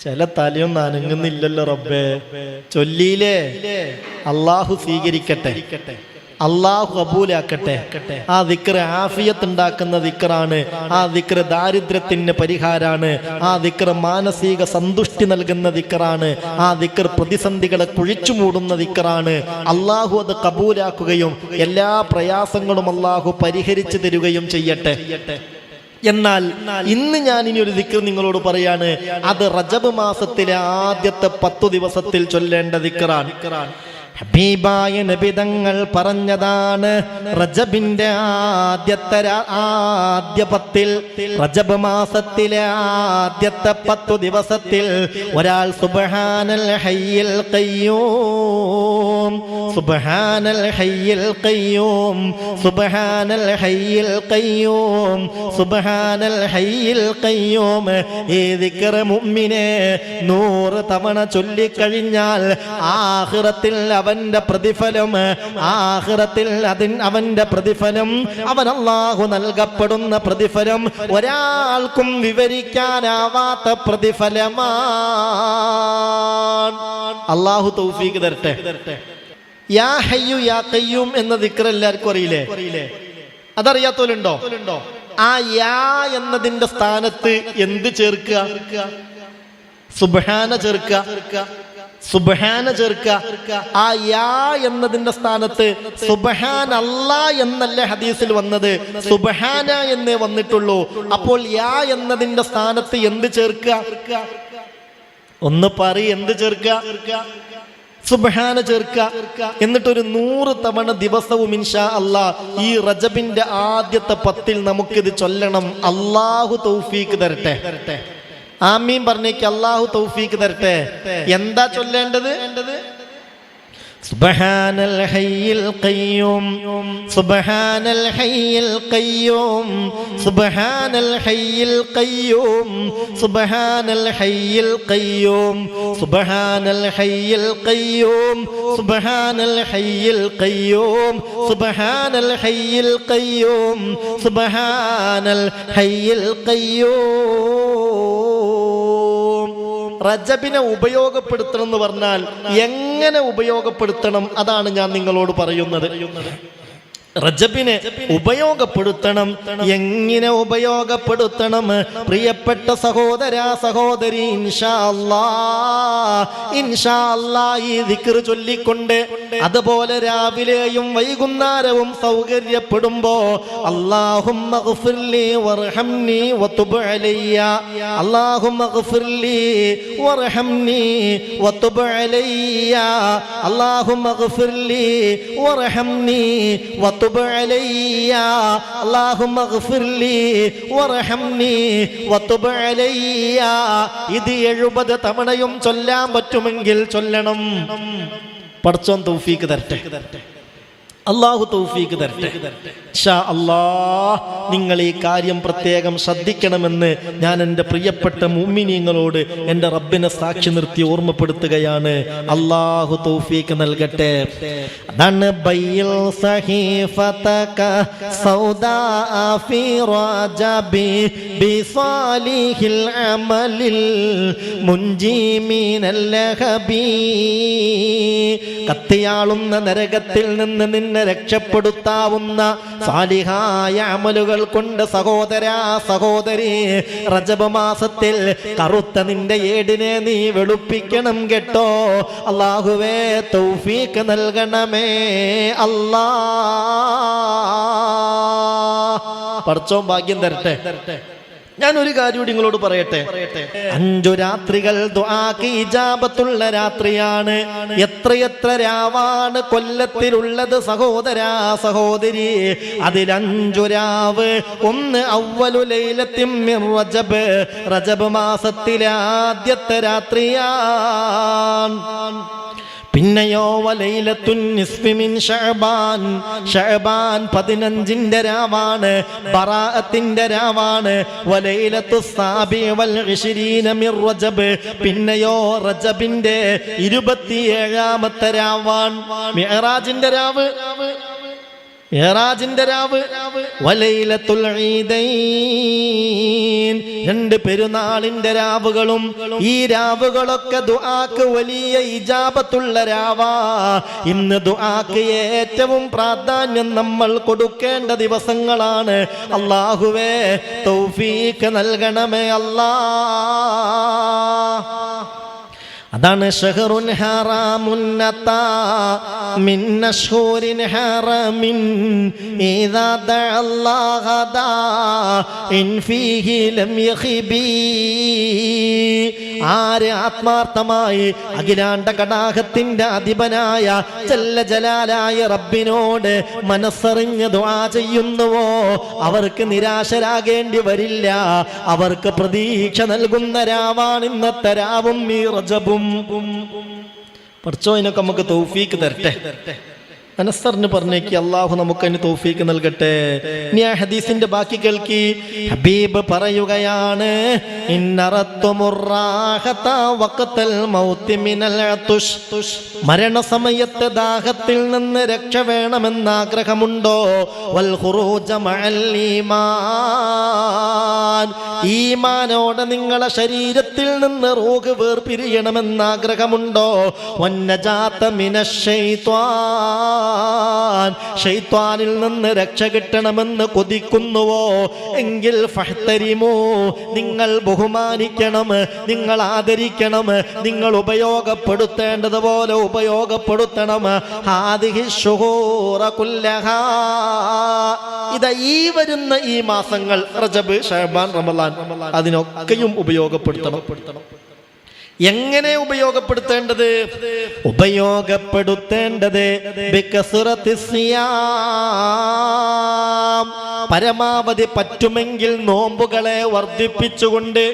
ചില തലയൊന്നും അനങ്ങുന്നില്ലല്ലോ റബ്ബേ. ചൊല്ലിയില്ലേ? അള്ളാഹു സ്വീകരിക്കട്ടെ, അള്ളാഹു കബൂലാക്കട്ടെ. ആ ദിക്ർ ആഫിയത്ത് ഉണ്ടാക്കുന്ന ദിക്റാണ്. ആ ദിക്ർ ദാരിദ്ര്യത്തിന് പരിഹാരാണ്. ആ ദിക്ർ മാനസിക സന്തുഷ്ടി നൽകുന്ന ദിക്റാണ്. ആ ദിക്ർ പ്രതിസന്ധികളെ കുഴിച്ചു മൂടുന്ന ദിക്റാണ്. അള്ളാഹു അത് കബൂലാക്കുകയും എല്ലാ പ്രയാസങ്ങളും അള്ളാഹു പരിഹരിച്ചു തരികയും ചെയ്യട്ടെ. എന്നാൽ ഇന്ന് ഞാൻ ഇനി ഒരു ദിക്ർ നിങ്ങളോട് പറയാണ്. അത് റജബ് മാസത്തിലെ ആദ്യത്തെ 10 ദിവസത്തിൽ ചൊല്ലേണ്ട ദിക്റാണ്. ഹബീബായ നബി തങ്ങൾ പറഞ്ഞതാണ്, റജബിന്റെ ആദ്യ 10, റജബ് മാസത്തിലെ ആദ്യത്തെ 10 ദിവസത്തിൽ ഒരാൾ സുബ്ഹാനൽ ഹയ്യിൽ ഖയ്യൂം, സുബ്ഹാനൽ ഹയ്യിൽ ഖയ്യൂം, സുബ്ഹാനൽ ഹയ്യിൽ ഖയ്യൂം, സുബ്ഹാനൽ ഹയ്യിൽ ഖയ്യൂം ഈ ദിക്ർ മുഅ്മിനെ 100 തവണ ചൊല്ലിക്കഴിഞ്ഞാൽ ആഖിറത്തിൽ അവന്റെ പ്രതിഫലം, ആഖിറത്തിൽ അവന്റെ പ്രതിഫലം, അവൻ അല്ലാഹു നൽകപ്പെടുന്ന പ്രതിഫലം ഒരാൾക്കും വിവരിക്കാനാവാത്ത പ്രതിഫലമാണ്. അല്ലാഹു തൗഫീഖ് തരട്ടെ. യാ ഹയ്യു യാ ഖയ്യൂം എന്ന ദിക്ർ എല്ലാവർക്കും അറിയില്ലേ? അതറിയാത്തോലുണ്ടോ? ആ യാ എന്നതിന്റെ സ്ഥാനത്ത് എന്ത് ചേർക്കുക? സുബ്ഹാന ചേർക്കുക, സുബ്ഹാന ചേർക്കുക. ആ യാ എന്നതിന്റെ സ്ഥാനത്ത് സുബ്ഹാൻ അല്ലാ എന്നല്ലേ ഹദീസിൽ വന്നത്? സുബ്ഹാന എന്നേ വന്നിട്ടുള്ളൂ. അപ്പോൾ യാ എന്നതിന്റെ സ്ഥാനത്ത് എന്ത് ചേർക്കുക? ഒന്ന് പറയ്, എന്ത് ചേർക്കുക? സുബ്ഹാന ചേർക്കുക. എന്നിട്ടൊരു 100 തവണ ദിവസവും ഇൻഷാ അല്ലാഹ് ഈ റജബിന്റെ ആദ്യത്തെ 10 നമുക്കിത് ചൊല്ലണം. അല്ലാഹു തൗഫീഖ് തരട്ടെ. ആമീൻ പറഞ്ഞേക്ക്. അല്ലാഹു തൗഫീഖ് തരട്ടെ. എന്താ ചൊല്ലേണ്ടത്? സുബ്ഹാനൽ ഹയ്യിൽ ഖയ്യൂം, സുബ്ഹാനൽ ഹയ്യിൽ ഖയ്യൂം, സുബ്ഹാനൽ ഹയ്യിൽ ഖയ്യൂം, സുബ്ഹാനൽ ഹയ്യിൽ ഖയ്യൂം, സുബ്ഹാനൽ ഹയ്യിൽ ഖയ്യൂം, സുബ്ഹാനൽ ഹയ്യിൽ ഖയ്യൂം, സുബ്ഹാനൽ ഹയ്യിൽ ഖയ്യൂം, സുബ്ഹാനൽ ഹയ്യിൽ ഖയ്യൂം. റജബിനെ ഉപയോഗപ്പെടുത്തണം എന്ന് പറഞ്ഞാൽ എങ്ങനെ ഉപയോഗപ്പെടുത്തണം, അതാണ് ഞാൻ നിങ്ങളോട് പറയുന്നത്. റജബിനെ ഉപയോഗപ്പെടുത്തണം. എങ്ങനെ ഉപയോഗപ്പെടുത്തണം? പ്രിയപ്പെട്ട സഹോദര സഹോദരി, ഇൻഷാ അല്ലാഹ് ഈ ദിക്ർ ചൊല്ലിക്കൊണ്ട്, അതുപോലെ രാവിലെയും വൈകുന്നേരവും സൗകര്യപ്പെടുമ്പോ അല്ലാഹുമ്മ ഗ്ഫിർലി വർഹംനി വതുബ് അലയ്യ, അല്ലാഹുമ്മ ഗ്ഫിർലി വർഹംനി വതുബ് അലയ്യ, അല്ലാഹുമ്മ ഗ്ഫിർലി വർഹംനി വതുബ് അലയ്യ, അല്ലാഹുമ്മ ഗ്ഫിർലി വർഹംനി വതുബ് അലയ്യ. ഇത് 70 തവണയും ചൊല്ലാൻ പറ്റുമെങ്കിൽ ചൊല്ലണം. പടച്ചോൻ തൗഫീക്ക് തരട്ടെ, അല്ലാഹു തൗഫീക്ക് തരട്ടെ. ഇൻഷാ അല്ലാഹ് നിങ്ങൾ ഈ കാര്യം പ്രത്യേകം ശ്രദ്ധിക്കണമെന്ന് ഞാൻ എൻ്റെ പ്രിയപ്പെട്ട മുഅ്മിനീങ്ങളോട് എൻ്റെ റബ്ബിനെ സാക്ഷി നിർത്തി ഓർമ്മപ്പെടുത്തുകയാണ്. അല്ലാഹു തൗഫീക്ക് നൽകട്ടെ. അതാണ് ബയ്യിൽ സഹീഫതക സൗദാ ഫി റജബി ബിസാലിഹിൽ അമലിൽ മുൻജി മിനൽ ലഹബി. കത്തിയാളുന്ന നരകത്തിൽ നിന്ന് നിന്നെ രക്ഷപ്പെടുത്താവുന്ന സാലിഹായ അമലുകൾ കൊണ്ട് സഹോദരാ സഹോദരി, റജബ് മാസത്തിൽ കറുത്ത നിന്റെ ഏടിനെ നീ വെളുപ്പിക്കണം കേട്ടോ. അല്ലാഹുവേ തൗഫീഖ് നൽകണമേ അല്ലാഹ്. പടച്ചോൻ ഭാഗ്യം തരട്ടെ. ഞാൻ ഒരു കാര്യം നിങ്ങളോട് പറയട്ടെ. 5 രാത്രികൾ ദുആക്ക് ഇജാബത്തുള്ള രാത്രിയാണ്. എത്രയെത്ര രാവാണ് കൊല്ലത്തിലുള്ളത് സഹോദരാ സഹോദരി. അതിൽ 5 രാവ്. ഒന്ന് അവ്വലു ലൈലത്തിൻ മിൻ റജബ്, റജബ് മാസത്തിലെ ആദ്യത്തെ രാത്രിയാണ്. പിന്നെയോ വലൈലത്തുൻ നിസ്ഫി മിൻ ശഅബാൻ, ശഅബാൻ 15ന്റെ രാവാണ്, ബറാഅത്തിന്റെ രാവാണ്. വലൈലത്തുസ് സാബി വൽ 20 മിൻ റജബ്, പിന്നെയോ റജബിന്റെ 27ാമത്തെ രാവാണ്. മിഅ്റാജിന്റെ രാവ്, മിഅ്റാജിന്റെ രാവ്. വലൈലത്തുൽ ഈദൈൻ, 2 പെരുന്നാളിന്റെ രാവുകളും. ഈ രാവുകളൊക്കെ ദുആക്ക് വലിയ ഇജാബത്തുള്ള രാവാ. ഇന്ന് ദുആക്ക് ഏറ്റവും പ്രാധാന്യം നമ്മൾ കൊടുക്കേണ്ട ദിവസങ്ങളാണ്. അല്ലാഹുവേ തൗഫീഖ് നൽകണമേ അല്ലാഹ്. അതാണ് ഷഹറുൻ ഹറാമുൻ നതാ മിൻ അശ്ഹൂരിൻ ഹറമിൻ ഇദാ ദഅല്ലാഹ ദാ ഇൻ ഫീഹി ലം യഖിബി. ആര് ആത്മാർത്ഥമായി അഖിലാണ്ട കടാഹത്തിന്റെ അധിപനായ ജല്ല ജലാലായ റബ്ബിനോട് മനസ്സറിഞ്ഞ് ദുആ ചെയ്യുന്നുവോ അവർക്ക് നിരാശരാകേണ്ടി വരില്ല. അവർക്ക് പ്രതീക്ഷ നൽകുന്ന രാവാണ് ഇന്നത്തെ രാവും ഈ റജബും. പടച്ചോനൊക്കെ നമുക്ക് തൗഫീക്ക് തരട്ടെ. മനസ്സറിന് പറഞ്ഞേക്ക് അല്ലാഹു നമുക്ക് അതിന് തൗഫീക്ക് നൽകട്ടെ. ഇനി ആ ഹദീസിന്റെ ബാക്കി കേൾക്കി. ഹബീബ് പറയുകയാണ്, മരണസമയത്ത് ദാഹത്തിൽ നിന്ന് രക്ഷ വേണമെന്ന് ആഗ്രഹമുണ്ടോ? വൽ ഖുറൂജ മഅൽ ഈമാൻ, ഈമാനോടെ നിങ്ങളെ ശരീരത്തിൽ നിന്ന് റൂഹ് വേർപിരിയണമെന്ന് ആഗ്രഹമുണ്ടോ? വന്നജാത മിനശ് ശൈത്വാൻ, ശൈത്വാനിൽ നിന്ന് രക്ഷ കിട്ടണമെന്ന് കൊതിക്കുന്നുവോ? എങ്കിൽ ഫഹ്തരിമൂ, നിങ്ങൾ ബഹുമാനിക്കണം, നിങ്ങൾ ആദരിക്കണം, നിങ്ങൾ ഉപയോഗപ്പെടുത്തേണ്ടതുപോലെ ഉപയോഗപ്പെടുത്തണം. ഹാദിഹി ശുഹൂറ കുല്ലഹാ, ഇതാ ഈ വരുന്ന ഈ മാസങ്ങൾ റജബ്, ശഅബാൻ, റമളാൻ, അതിനൊക്കെയും ഉപയോഗപ്പെടുത്തണം. എങ്ങനെ ഉപയോഗപ്പെടുത്തേണ്ടത്? ഉപയോഗപ്പെടുത്തേണ്ടത് ബികസ്റത്തിസ് സിയാം, പരമാവധി പറ്റുമെങ്കിൽ നോമ്പുകളെ വർദ്ധിപ്പിച്ചുകൊണ്ട്.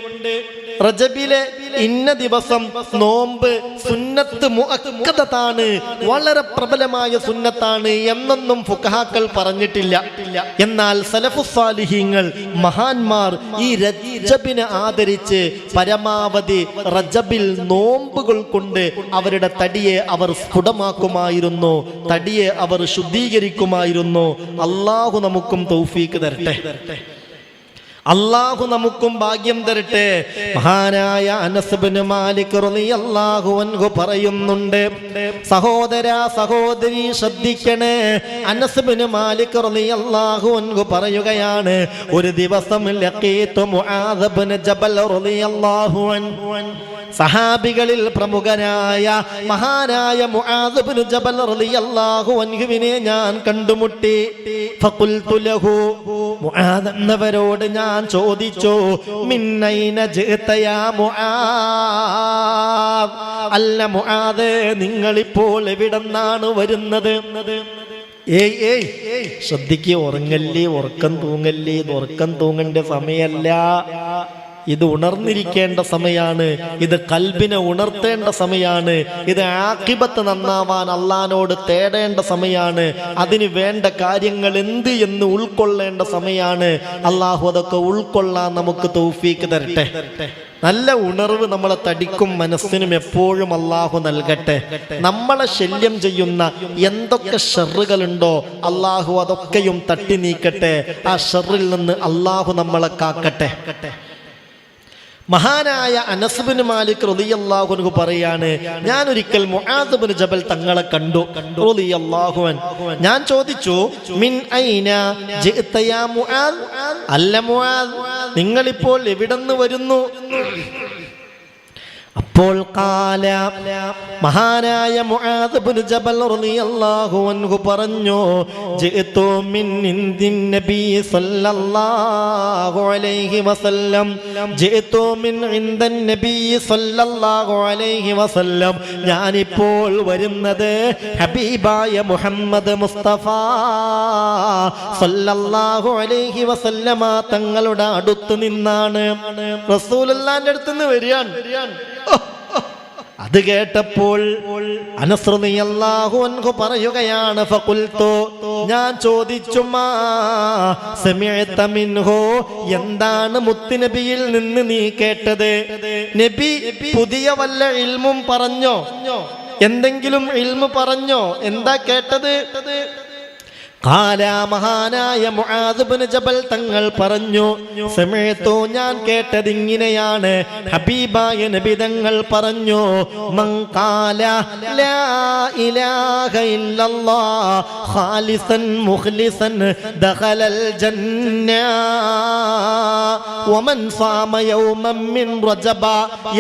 റജബിലെ ഇന്ന ദിവസം നോമ്പ് സുന്നത്ത് മുഅക്കദത്താണ്, വളരെ പ്രബലമായ സുന്നത്താണ് എന്നൊന്നും ഫുഖഹാക്കൾ പറഞ്ഞിട്ടില്ല. എന്നാൽ സലഫുസ് സാലിഹീങ്ങൾ, മഹാന്മാർ ഈ റജബിനെ ആദരിച്ച് പരമാവധി റജബിൽ നോമ്പുകൾ കൊണ്ട് അവരുടെ തടിയെ അവർ സ്ഫുടമാക്കുമായിരുന്നു, തടിയെ അവർ ശുദ്ധീകരിക്കുമായിരുന്നു. അല്ലാഹു നമുക്കും തൗഫീക്ക് തരട്ടെ. അള്ളാഹു നമുക്കും ഭാഗ്യം തരട്ടെ. മഹാനായ അനസ് ഇബ്നു മാലിക് റളിയല്ലാഹു അൻഹു പറയുന്നുണ്ട്, സഹോദരാ സഹോദരി ശ്രദ്ധിക്കണേ. അനസ് ഇബ്നു മാലിക് റളിയല്ലാഹു അൻഹു പറയുകയാണ്, ഒരു ദിവസം ലഖീതു മുആദ് ഇബ്നു ജബൽ റളിയല്ലാഹു അൻഹു, സഹാബികളിൽ പ്രമുഖനായ മഹാനായ മുആദ് ഇബ്നു ജബൽ റളിയല്ലാഹു അൻഹുവിനെ ഞാൻ കണ്ടുമുട്ടി. ഫഖുൽതു ലഹു, മുആദ് എന്നവരോട് ഞാൻ ചോദിച്ചു, മിന്നൈന ജിഅത യാ മുആദ്, അല്ല മുആദ് നിങ്ങളിപ്പോൾ എവിടെന്നാണ് വരുന്നത്? ശ്രദ്ധിക്കുക, ഉറങ്ങല്ലേ, ഉറക്കം തൂങ്ങല്ലേ. ഇത് ഉറക്കം തൂങ്ങേണ്ട സമയമല്ല, ഇത് ഉണർന്നിരിക്കേണ്ട സമയാണ്. ഇത് കൽബിനെ ഉണർത്തേണ്ട സമയാണ്. ഇത് ആഖിബത്ത് നന്നാവാൻ അള്ളാനോട് തേടേണ്ട സമയാണ്. അതിന് വേണ്ട കാര്യങ്ങൾ എന്ത് എന്ന് ഉൾക്കൊള്ളേണ്ട സമയാണ്. അള്ളാഹു അതൊക്കെ ഉൾക്കൊള്ളാൻ നമുക്ക് തൗഫീക്ക് തരട്ടെ. നല്ല ഉണർവ് നമ്മളെ തടിക്കും മനസ്സിനും എപ്പോഴും അള്ളാഹു നൽകട്ടെ. നമ്മളെ ശല്യം ചെയ്യുന്ന എന്തൊക്കെ ഷർറുകളുണ്ടോ അള്ളാഹു അതൊക്കെയും തട്ടി നീക്കട്ടെ. ആ ഷർറിൽ നിന്ന് അള്ളാഹു നമ്മളെ കാക്കട്ടെ. മഹാനായ അനസ് ഇബ്നു മാലിക് റളിയല്ലാഹു അൻഹു പറയാണ്, ഞാൻ ഒരിക്കൽ മുആദ് ഇബ്നു ജബൽ തങ്ങളെ കണ്ടു റളിയല്ലാഹു അൻഹു. ഞാൻ ചോദിച്ചു, മിൻ ഐന ജിഅത യാ മുആദ്, അല്ല മുആദ് നിങ്ങളിപ്പോൾ എവിടെന്ന് വരുന്നു? അപ്പോൾ ഖാല, മഹാനായ മുആദ് ഇബ്നു ജബൽ റളിയല്ലാഹു അൻഹു പറഞ്ഞു, ജിഅതു മിൻ ഇൻദിൻ നബി സല്ലല്ലാഹു അലൈഹി വസല്ലം, ജിഅതു മിൻ ഇൻദൻ നബി സല്ലല്ലാഹു അലൈഹി വസല്ലം, ഞാനിപ്പോൾ വരുന്നത് ഹബീബായ മുഹമ്മദ് മുസ്തഫ സല്ലല്ലാഹു അലൈഹി വസല്ലമ തങ്ങളുടെ അടുത്ത് നിന്നാണ്. റസൂലുള്ളാഹിന്റെ അടുത്ത് നിന്ന് വരികയാണ്. അത് കേട്ടപ്പോൾ അനസ് റളിയല്ലാഹു അൻഹു പറയുകയാണ്, ഫഖുൽതു, ഞാൻ ചോദിച്ചു, മാ സമിഅത മിൻഹു, എന്താണ് മുത്തുനബിയിൽ നിന്ന് നീ കേട്ടത്? നബി പുതിയ വല്ല ഇൽമും പറഞ്ഞോ? എന്തെങ്കിലും ഇൽമു പറഞ്ഞോ? എന്താ കേട്ടത്? ഖാല, മഹാനായ മുആദ് ഇബ്നു ജബൽ തങ്ങൾ പറഞ്ഞു, സമയത്തോ ഞാൻ കേട്ടത് ഇങ്ങനെയാണ്, ഹബീബായ നബി തങ്ങൾ പറഞ്ഞു, മൻ ഖാല ലാ ഇലാഹ ഇല്ലല്ലാഹ് ഖാലിസൻ മുഖ്ലിസൻ ദഖലൽ ജന്ന, വമൻ സാമ യൗമൻ മിൻ റജബ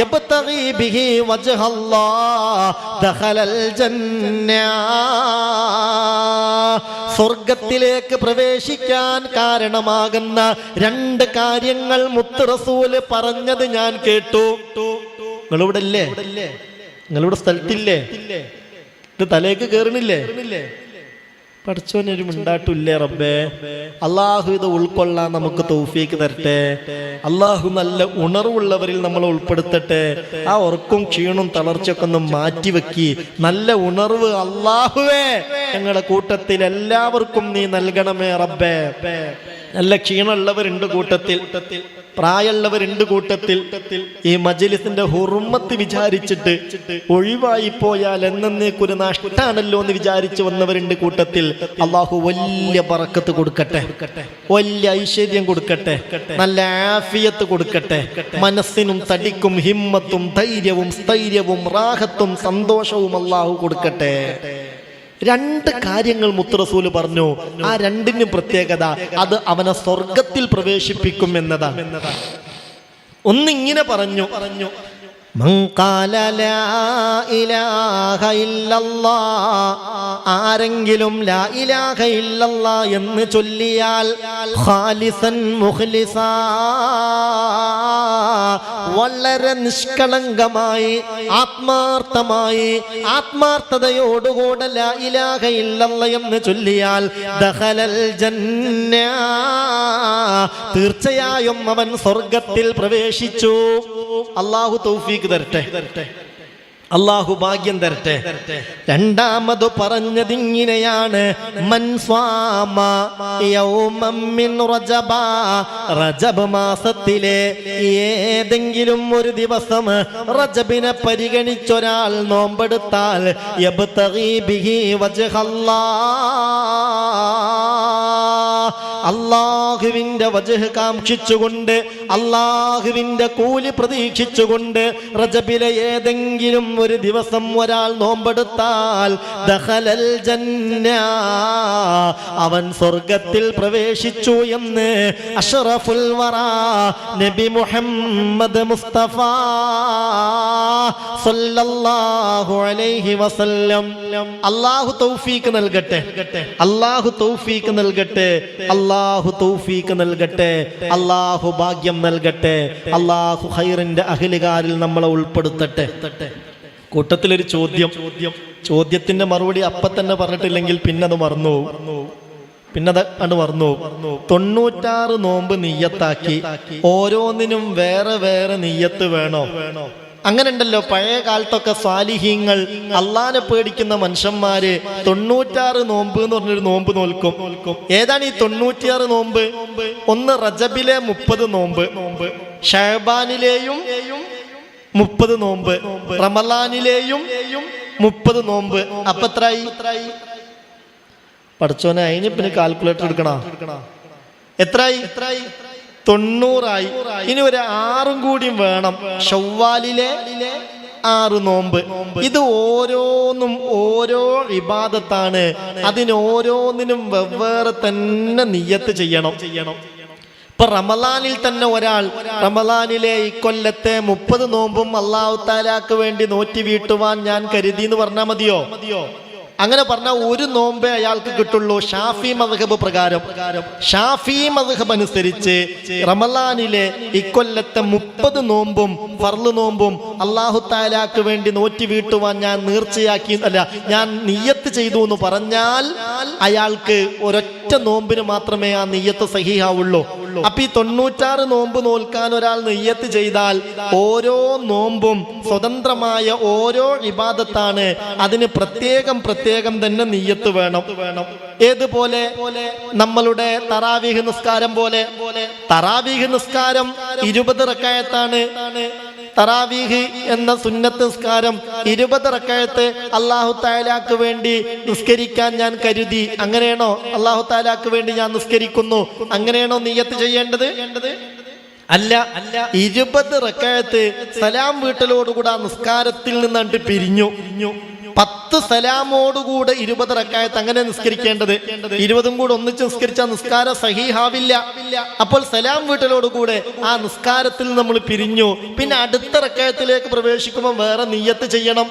യബ്തഗി ബിഹി വജ്ഹല്ലാഹ് ദഖലൽ ജന്ന. സ്വർഗത്തിലേക്ക് പ്രവേശിക്കാൻ കാരണമാകുന്ന രണ്ട് കാര്യങ്ങൾ മുത്ത് റസൂല് പറഞ്ഞത് ഞാൻ കേട്ടു. നിങ്ങളിവിടെ ഇല്ലേ? നിങ്ങളിവിടെ സ്ഥലത്തില്ലേ? ഇത് തലേക്ക് കേറണില്ലേ? പഠിച്ചോനൊരു മിണ്ടാട്ടില്ലേ റബ്ബേ. അള്ളാഹു ഇത് ഉൾക്കൊള്ളാൻ നമുക്ക് തൗഫീക്ക് തരട്ടെ. അള്ളാഹു നല്ല ഉണർവുള്ളവരിൽ നമ്മളെ ഉൾപ്പെടുത്തട്ടെ. ആ ഉറക്കും ക്ഷീണും തളർച്ചയൊക്കെ ഒന്ന് മാറ്റിവെക്കി നല്ല ഉണർവ് അള്ളാഹുവേ ഞങ്ങളുടെ കൂട്ടത്തിൽ എല്ലാവർക്കും നീ നൽകണമേ റബ്ബേ. നല്ല ക്ഷീണമുള്ളവരുണ്ട് കൂട്ടത്തിൽ, പ്രായമുള്ളവരുണ്ട് കൂട്ടത്തിൽ. ഈ മജ്ലിസിന്റെ ഹുർമത്ത് വിചാരിച്ചിട്ട് ഒഴിവായി പോയാൽ എന്നേക്കൊരു നഷ്ടാണല്ലോ എന്ന് വിചാരിച്ചു വന്നവരുണ്ട് കൂട്ടത്തിൽ. അള്ളാഹു വലിയ ബറക്കത്ത് കൊടുക്കട്ടെ, വലിയ ഐശ്വര്യം കൊടുക്കട്ടെ, നല്ല ആഫിയത്ത് കൊടുക്കട്ടെ. മനസ്സിനും തടിക്കും ഹിമ്മത്തും ധൈര്യവും സ്ഥൈര്യവും റാഹത്തും സന്തോഷവും അള്ളാഹു കൊടുക്കട്ടെ. രണ്ട് കാര്യങ്ങൾ മുത്ത് റസൂല് പറഞ്ഞു. ആ രണ്ടിനും പ്രത്യേകത അത് അവനെ സ്വർഗത്തിൽ പ്രവേശിപ്പിക്കും എന്നതാണ്. ഒന്നിങ്ങനെ പറഞ്ഞു, മൻ ഖാല ലാ ഇലാഹ ഇല്ലല്ലാഹ്, ആരെങ്കിലും ലാ ഇലാഹ ഇല്ലല്ലാഹ് എന്ന് ചൊല്ലിയാൽ ഖാലിസൻ മുഖ്ലിസാ, വളരെ നിഷ്കളങ്കമായി ആത്മാർത്ഥമായി ആത്മാർത്ഥതയോടുകൂടെ ലാ ഇലാഹ ഇല്ലല്ലാഹ് എന്ന് ചൊല്ലിയാൽ ദഖലൽ ജന്ന, തീർച്ചയായും അവൻ സ്വർഗത്തിൽ പ്രവേശിച്ചു. അല്ലാഹു തൗഫീഖ് തരട്ടെ, അള്ളാഹു ഭാഗ്യം തരട്ടെ. രണ്ടാമത് പറഞ്ഞതിങ്ങനെയാണ്, മൻ സ്വാമ യൗമൻ മിൻ റജബ, റജബ് മാസത്തിലെ ഏതെങ്കിലും ഒരു ദിവസം റജബിനെ പരിഗണിച്ചൊരാൾ നോമ്പെടുത്താൽ യബ്തഗി ബിഹി വജ്ഹല്ലാഹ്, അള്ളാഹുവിന്റെ വജ്ഹ് കാംക്ഷിച്ചുകൊണ്ട്, അള്ളാഹുവിന്റെ കൂലി പ്രതീക്ഷിച്ചുകൊണ്ട് റജബിലെ ഏതെങ്കിലും ഒരു ദിവസം ഒരാൾ നോമ്പെടുത്താൽ ദഖലൽ ജന്ന, അവൻ സ്വർഗത്തിൽ പ്രവേശിച്ചു എന്ന് അഷ്റഫുൽ വറ നബി മുഹമ്മദ് മുസ്തഫ സല്ലല്ലാഹു അലൈഹി വസല്ലം. അല്ലാഹു തൗഫീഖ് നൽകട്ടെ, അല്ലാഹു തൗഫീഖ് നൽകട്ടെ, അല്ലാഹു തൗഫീഖ് നൽകട്ടെ, അല്ലാഹു ഭാഗ്യം നൽകട്ടെ, അല്ലാഹു ഖൈറിന്റെ അഹ്ലുകാരിൽ നമ്മളെ ഉൾപ്പെടുത്തട്ടെ. കൂട്ടത്തിലൊരു ചോദ്യത്തിന്റെ മറുപടി അപ്പൊ തന്നെ പറഞ്ഞിട്ടില്ലെങ്കിൽ പിന്നെ അത് മറന്നു, പിന്നത് അത് മറന്നു. 96 നോമ്പ് നിയ്യത്താക്കി, ഓരോന്നിനും വേറെ വേറെ നിയ്യത്ത് വേണോ? അങ്ങനെ ഉണ്ടല്ലോ, പഴയ കാലത്തൊക്കെ സ്വാലിഹീങ്ങൾ, അള്ളാനെ പേടിക്കുന്ന മനുഷ്യന്മാര് 96 നോമ്പ് എന്ന് പറഞ്ഞൊരു നോമ്പ് നോൽക്കും. ഏതാണ് ഈ 96 നോമ്പ്? ഒന്ന് റജബിലെ 30 നോമ്പ്, ഷഅബാനിലെയും 30 നോമ്പ്, റമളാനിലെയും 30 നോമ്പ്. അപ്പൊ എത്രയായി? പഠിച്ചോനെ, അതിന് പിന്നെ കാൽക്കുലേറ്റർ എടുക്കണ. എത്രയായി? 90ആയി. ഇനി ഒരു 6 കൂടിയും വേണം. ശവ്വാലിലെ 6 നോമ്പ്. ഇത് ഓരോന്നും ഓരോ ഇബാദത്താണ്. അതിന് ഓരോന്നിനും വെവ്വേറെ തന്നെ നിയ്യത്ത് ചെയ്യണം. ഇപ്പൊ റമളാനിൽ തന്നെ ഒരാൾ റമളാനിലെ ഇക്കൊല്ലത്തെ 30 നോമ്പും അല്ലാഹു തആലാക്ക് വേണ്ടി നോറ്റി വീട്ടുവാൻ ഞാൻ കരുതി എന്ന് പറഞ്ഞാൽ മതിയോ? അങ്ങനെ പറഞ്ഞാൽ ഒരു നോമ്പേ അയാൾക്ക് കിട്ടുള്ളൂ. ഷാഫി മദ്ഹബ് പ്രകാരം, ഷാഫി മദ്ഹബ് അനുസരിച്ച് റമളാനിലെ ഇക്കൊല്ലത്തെ 30 നോമ്പും ഫർള് നോമ്പും അല്ലാഹു തആലാക്ക് വേണ്ടി നോറ്റി വീട്ടുവാൻ ഞാൻ നീർച്ചയാക്കി, അല്ല, ഞാൻ നിയ്യത്ത് ചെയ്തു എന്ന് പറഞ്ഞാൽ അയാൾക്ക് ഒരൊറ്റ നോമ്പിന് മാത്രമേ ആ നിയ്യത്ത് സഹീഹാവുള്ളൂ. അപ്പൊ ഈ 96 നോമ്പ് നോൽക്കാൻ ഒരാൾ നിയ്യത്ത് ചെയ്താൽ ഓരോ നോമ്പും സ്വതന്ത്രമായ ഓരോ ഇബാദത്താണ്. അതിന് പ്രത്യേകം തന്നെ നിയ്യത്ത് വേണം. ഏതുപോലെ നമ്മളുടെ തറാവീഹ് നിസ്കാരം പോലെ. തറാവീഹ് നിസ്കാരം 20 റക്അത്താണ്. തറാവീഹ് എന്ന സുന്നത്ത് നിസ്കാരം 20 റക്അത്ത് അല്ലാഹു തആലാക്ക് വേണ്ടി നിസ്കരിക്കാൻ ഞാൻ കരുതി. അങ്ങനെയാണോ? അല്ലാഹു തആലാക്ക് വേണ്ടി ഞാൻ നിസ്കരിക്കുന്നു, അങ്ങനെയാണോ നിയ്യത്ത് ചെയ്യേണ്ടത്? അല്ല. 20 റക്അത്ത് സലാം വീട്ടലോടുകൂടെ നിസ്കാരത്തിൽ നിന്നിട്ട് പിരിഞ്ഞു. 10 സലാമോടുകൂടെ 20 റക്അത്ത് അങ്ങനെ നിസ്കരിക്കേണ്ടത്. 20ഉം കൂടെ ഒന്നിച്ച് നിസ്കരിച്ചാൽ നിസ്കാരം സഹീഹാവില്ല. അപ്പോൾ സലാം വീട്ടലോടുകൂടെ ആ നിസ്കാരത്തിൽ നമ്മൾ പിരിഞ്ഞു. പിന്നെ അടുത്ത റക്അത്തിലേക്ക് പ്രവേശിക്കുമ്പോൾ വേറെ നിയ്യത്ത് ചെയ്യണം.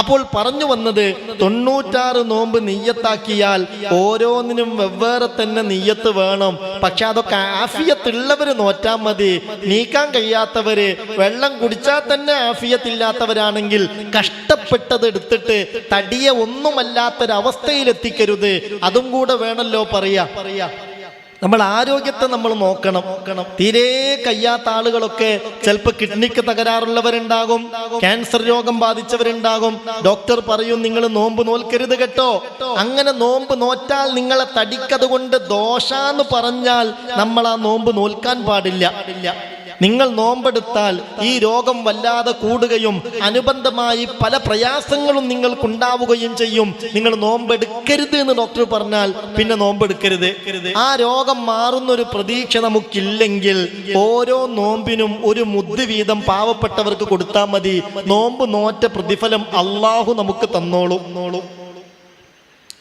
അപ്പോൾ പറഞ്ഞു വന്നത് 96 നോമ്പ് നിയ്യത്താക്കിയാൽ ഓരോന്നിനും വെവ്വേറെ തന്നെ നിയ്യത്ത് വേണം. പക്ഷെ അതൊക്കെ ആഫിയത്തുള്ളവര് നോറ്റാൽ മതി. നീക്കാൻ കഴിയാത്തവര്, വെള്ളം കുടിച്ചാൽ തന്നെ ആഫിയത്തില്ലാത്തവരാണെങ്കിൽ കഷ്ടപ്പെട്ടത് എടുത്തിട്ട് തടിയെ ഒന്നുമല്ലാത്തൊരവസ്ഥയിലെത്തിക്കരുത്. അതും കൂടെ വേണല്ലോ പറയാ. നമ്മൾ ആരോഗ്യത്തെ നമ്മൾ നോക്കണം. തീരെ കയ്യാത്ത ആളുകളൊക്കെ ചിലപ്പോൾ കിഡ്നിക്ക് തകരാറുള്ളവരുണ്ടാകും, ക്യാൻസർ രോഗം ബാധിച്ചവരുണ്ടാകും. ഡോക്ടർ പറയും നിങ്ങൾ നോമ്പ് നോൽക്കരുത് കേട്ടോ. അങ്ങനെ നോമ്പ് നോറ്റാൽ നിങ്ങളെ തടിക്കതുകൊണ്ട് ദോഷാന്ന് പറഞ്ഞാൽ നമ്മൾ ആ നോമ്പ് നോൽക്കാൻ പാടില്ല. നിങ്ങൾ നോമ്പെടുത്താൽ ഈ രോഗം വല്ലാതെ കൂടുകയും അനുബന്ധമായി പല പ്രയാസങ്ങളും നിങ്ങൾക്കുണ്ടാവുകയും ചെയ്യും. നിങ്ങൾ നോമ്പെടുക്കരുത് എന്ന് ഡോക്ടർ പറഞ്ഞാൽ പിന്നെ നോമ്പെടുക്കരുത്. ആ രോഗം മാറുന്നൊരു പ്രതീക്ഷ നമുക്കില്ലെങ്കിൽ ഓരോ നോമ്പിനും ഒരു മുദ്ദ് വീതം പാവപ്പെട്ടവർക്ക് കൊടുത്താൽ മതി. നോമ്പ് നോറ്റ പ്രതിഫലം അള്ളാഹു നമുക്ക് തന്നോളൂ.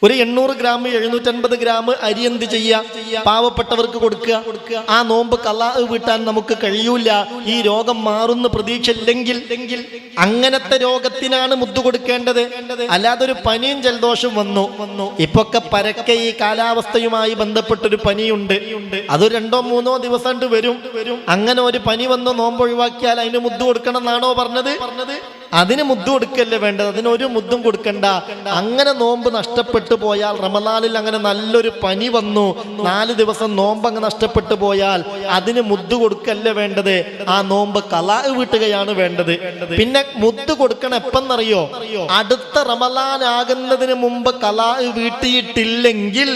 ഒരു 800 ഗ്രാം 750 ഗ്രാം അരി എന്ത് ചെയ്യുക? പാവപ്പെട്ടവർക്ക് കൊടുക്കുക. ആ നോമ്പ് ഖളാ വീട്ടാൻ നമുക്ക് കഴിയൂല, ഈ രോഗം മാറുന്ന പ്രതീക്ഷ ഇല്ലെങ്കിൽ. അങ്ങനത്തെ രോഗത്തിനാണ് മുദ്ദു കൊടുക്കേണ്ടത്. അല്ലാതെ ഒരു പനിയും ജലദോഷം വന്നു, ഇപ്പൊക്കെ പരക്കെ ഈ കാലാവസ്ഥയുമായി ബന്ധപ്പെട്ടൊരു പനിയുണ്ട്, അത് 2-3 ദിവസം വരും. അങ്ങനെ ഒരു പനി വന്ന് നോമ്പ് ഒഴിവാക്കിയാൽ അതിന് മുദ്ദു കൊടുക്കണം എന്നാണോ പറഞ്ഞത്? അതിന് മുദ്ദു കൊടുക്കല്ലേ വേണ്ടത്, അതിനൊരു മുദ്ദും കൊടുക്കണ്ട. അങ്ങനെ നോമ്പ് നഷ്ടപ്പെട്ടു പോയാൽ, റമളാനിൽ അങ്ങനെ നല്ലൊരു പനി വന്നു 4 ദിവസം നോമ്പ് അങ്ങ് നഷ്ടപ്പെട്ടു പോയാൽ അതിന് മുദ്ദു കൊടുക്കല്ലേ വേണ്ടത്, ആ നോമ്പ് ഖളാ വീട്ടുകയാണ് വേണ്ടത്. പിന്നെ മുദ്ദു കൊടുക്കണം എപ്പെന്നറിയോ? അടുത്ത റമളാൻ ആകുന്നതിന് മുമ്പ് ഖളാ വീട്ടിയിട്ടില്ലെങ്കിൽ,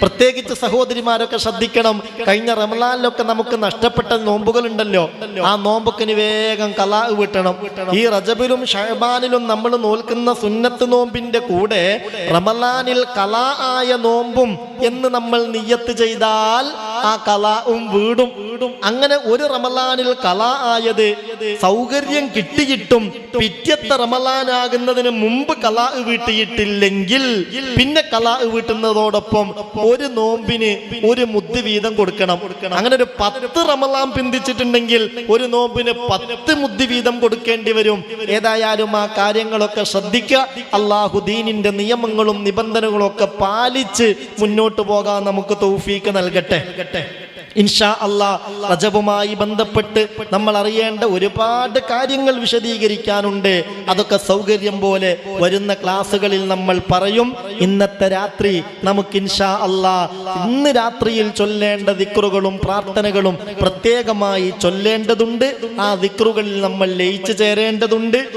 പ്രത്യേകിച്ച് സഹോദരിമാരൊക്കെ ശ്രദ്ധിക്കണം, കഴിഞ്ഞ റമളാനിലൊക്കെ നമുക്ക് നഷ്ടപ്പെട്ട നോമ്പുകൾ ഉണ്ടല്ലോ, ആ നോമ്പൊക്കെ വേഗം ഖളാ വീട്ടണം. ഈ റജബ് റജബിലും ഷഅബാനിലും നമ്മൾ നോൽക്കുന്ന സുന്നത്ത് നോമ്പിന്റെ കൂടെ റമളാനിൽ ഖലാ ആയ നോമ്പും എന്ന് നമ്മൾ നിയ്യത്ത് ചെയ്താൽ ആ ഖലാഉം വീടും. അങ്ങനെ ഒരു റമളാനിൽ ഖലാ ആയത് സൗകര്യം കിട്ടിയിട്ടും പിറ്റത്തെ റമളാനാകുന്നതിന് മുമ്പ് ഖലാ വീട്ടിയിട്ടില്ലെങ്കിൽ പിന്നെ ഖലാ വീട്ടുന്നതോടൊപ്പം ഒരു നോമ്പിന് ഒരു മുദ്ദ് വീതം കൊടുക്കണം. അങ്ങനെ ഒരു 10 റമളാൻ പിന്തിച്ചിട്ടുണ്ടെങ്കിൽ ഒരു നോമ്പിന് 10 മുദ്ദ് വീതം കൊടുക്കേണ്ടി വരും. ഏതായാലും ആ കാര്യങ്ങളൊക്കെ ശ്രദ്ധിക്കുക. അല്ലാഹു ദീനിന്റെ നിയമങ്ങളും നിബന്ധനകളും ഒക്കെ പാലിച്ച് മുന്നോട്ട് പോകാൻ നമുക്ക് തൗഫീക്ക് നൽകട്ടെ. ഇൻഷാ അല്ലാഹ് റജബുമായി ബന്ധപ്പെട്ട് നമ്മൾ അറിയേണ്ട ഒരുപാട് കാര്യങ്ങൾ വിശദീകരിക്കാനുണ്ട്. അതൊക്കെ സൗകര്യം പോലെ വരുന്ന ക്ലാസ്സുകളിൽ നമ്മൾ പറയും. ഇന്നത്തെ രാത്രി നമുക്ക് ഇൻഷാ അല്ലാഹ് ഇന്ന് രാത്രിയിൽ ചൊല്ലേണ്ട ദിക്റുകളും പ്രാർത്ഥനകളും പ്രത്യേകമായി ചൊല്ലേണ്ടതുണ്ട്. ആ ദിക്റുകളിൽ നമ്മൾ ലയിച്ചു ചേരേണ്ടതുണ്ട്.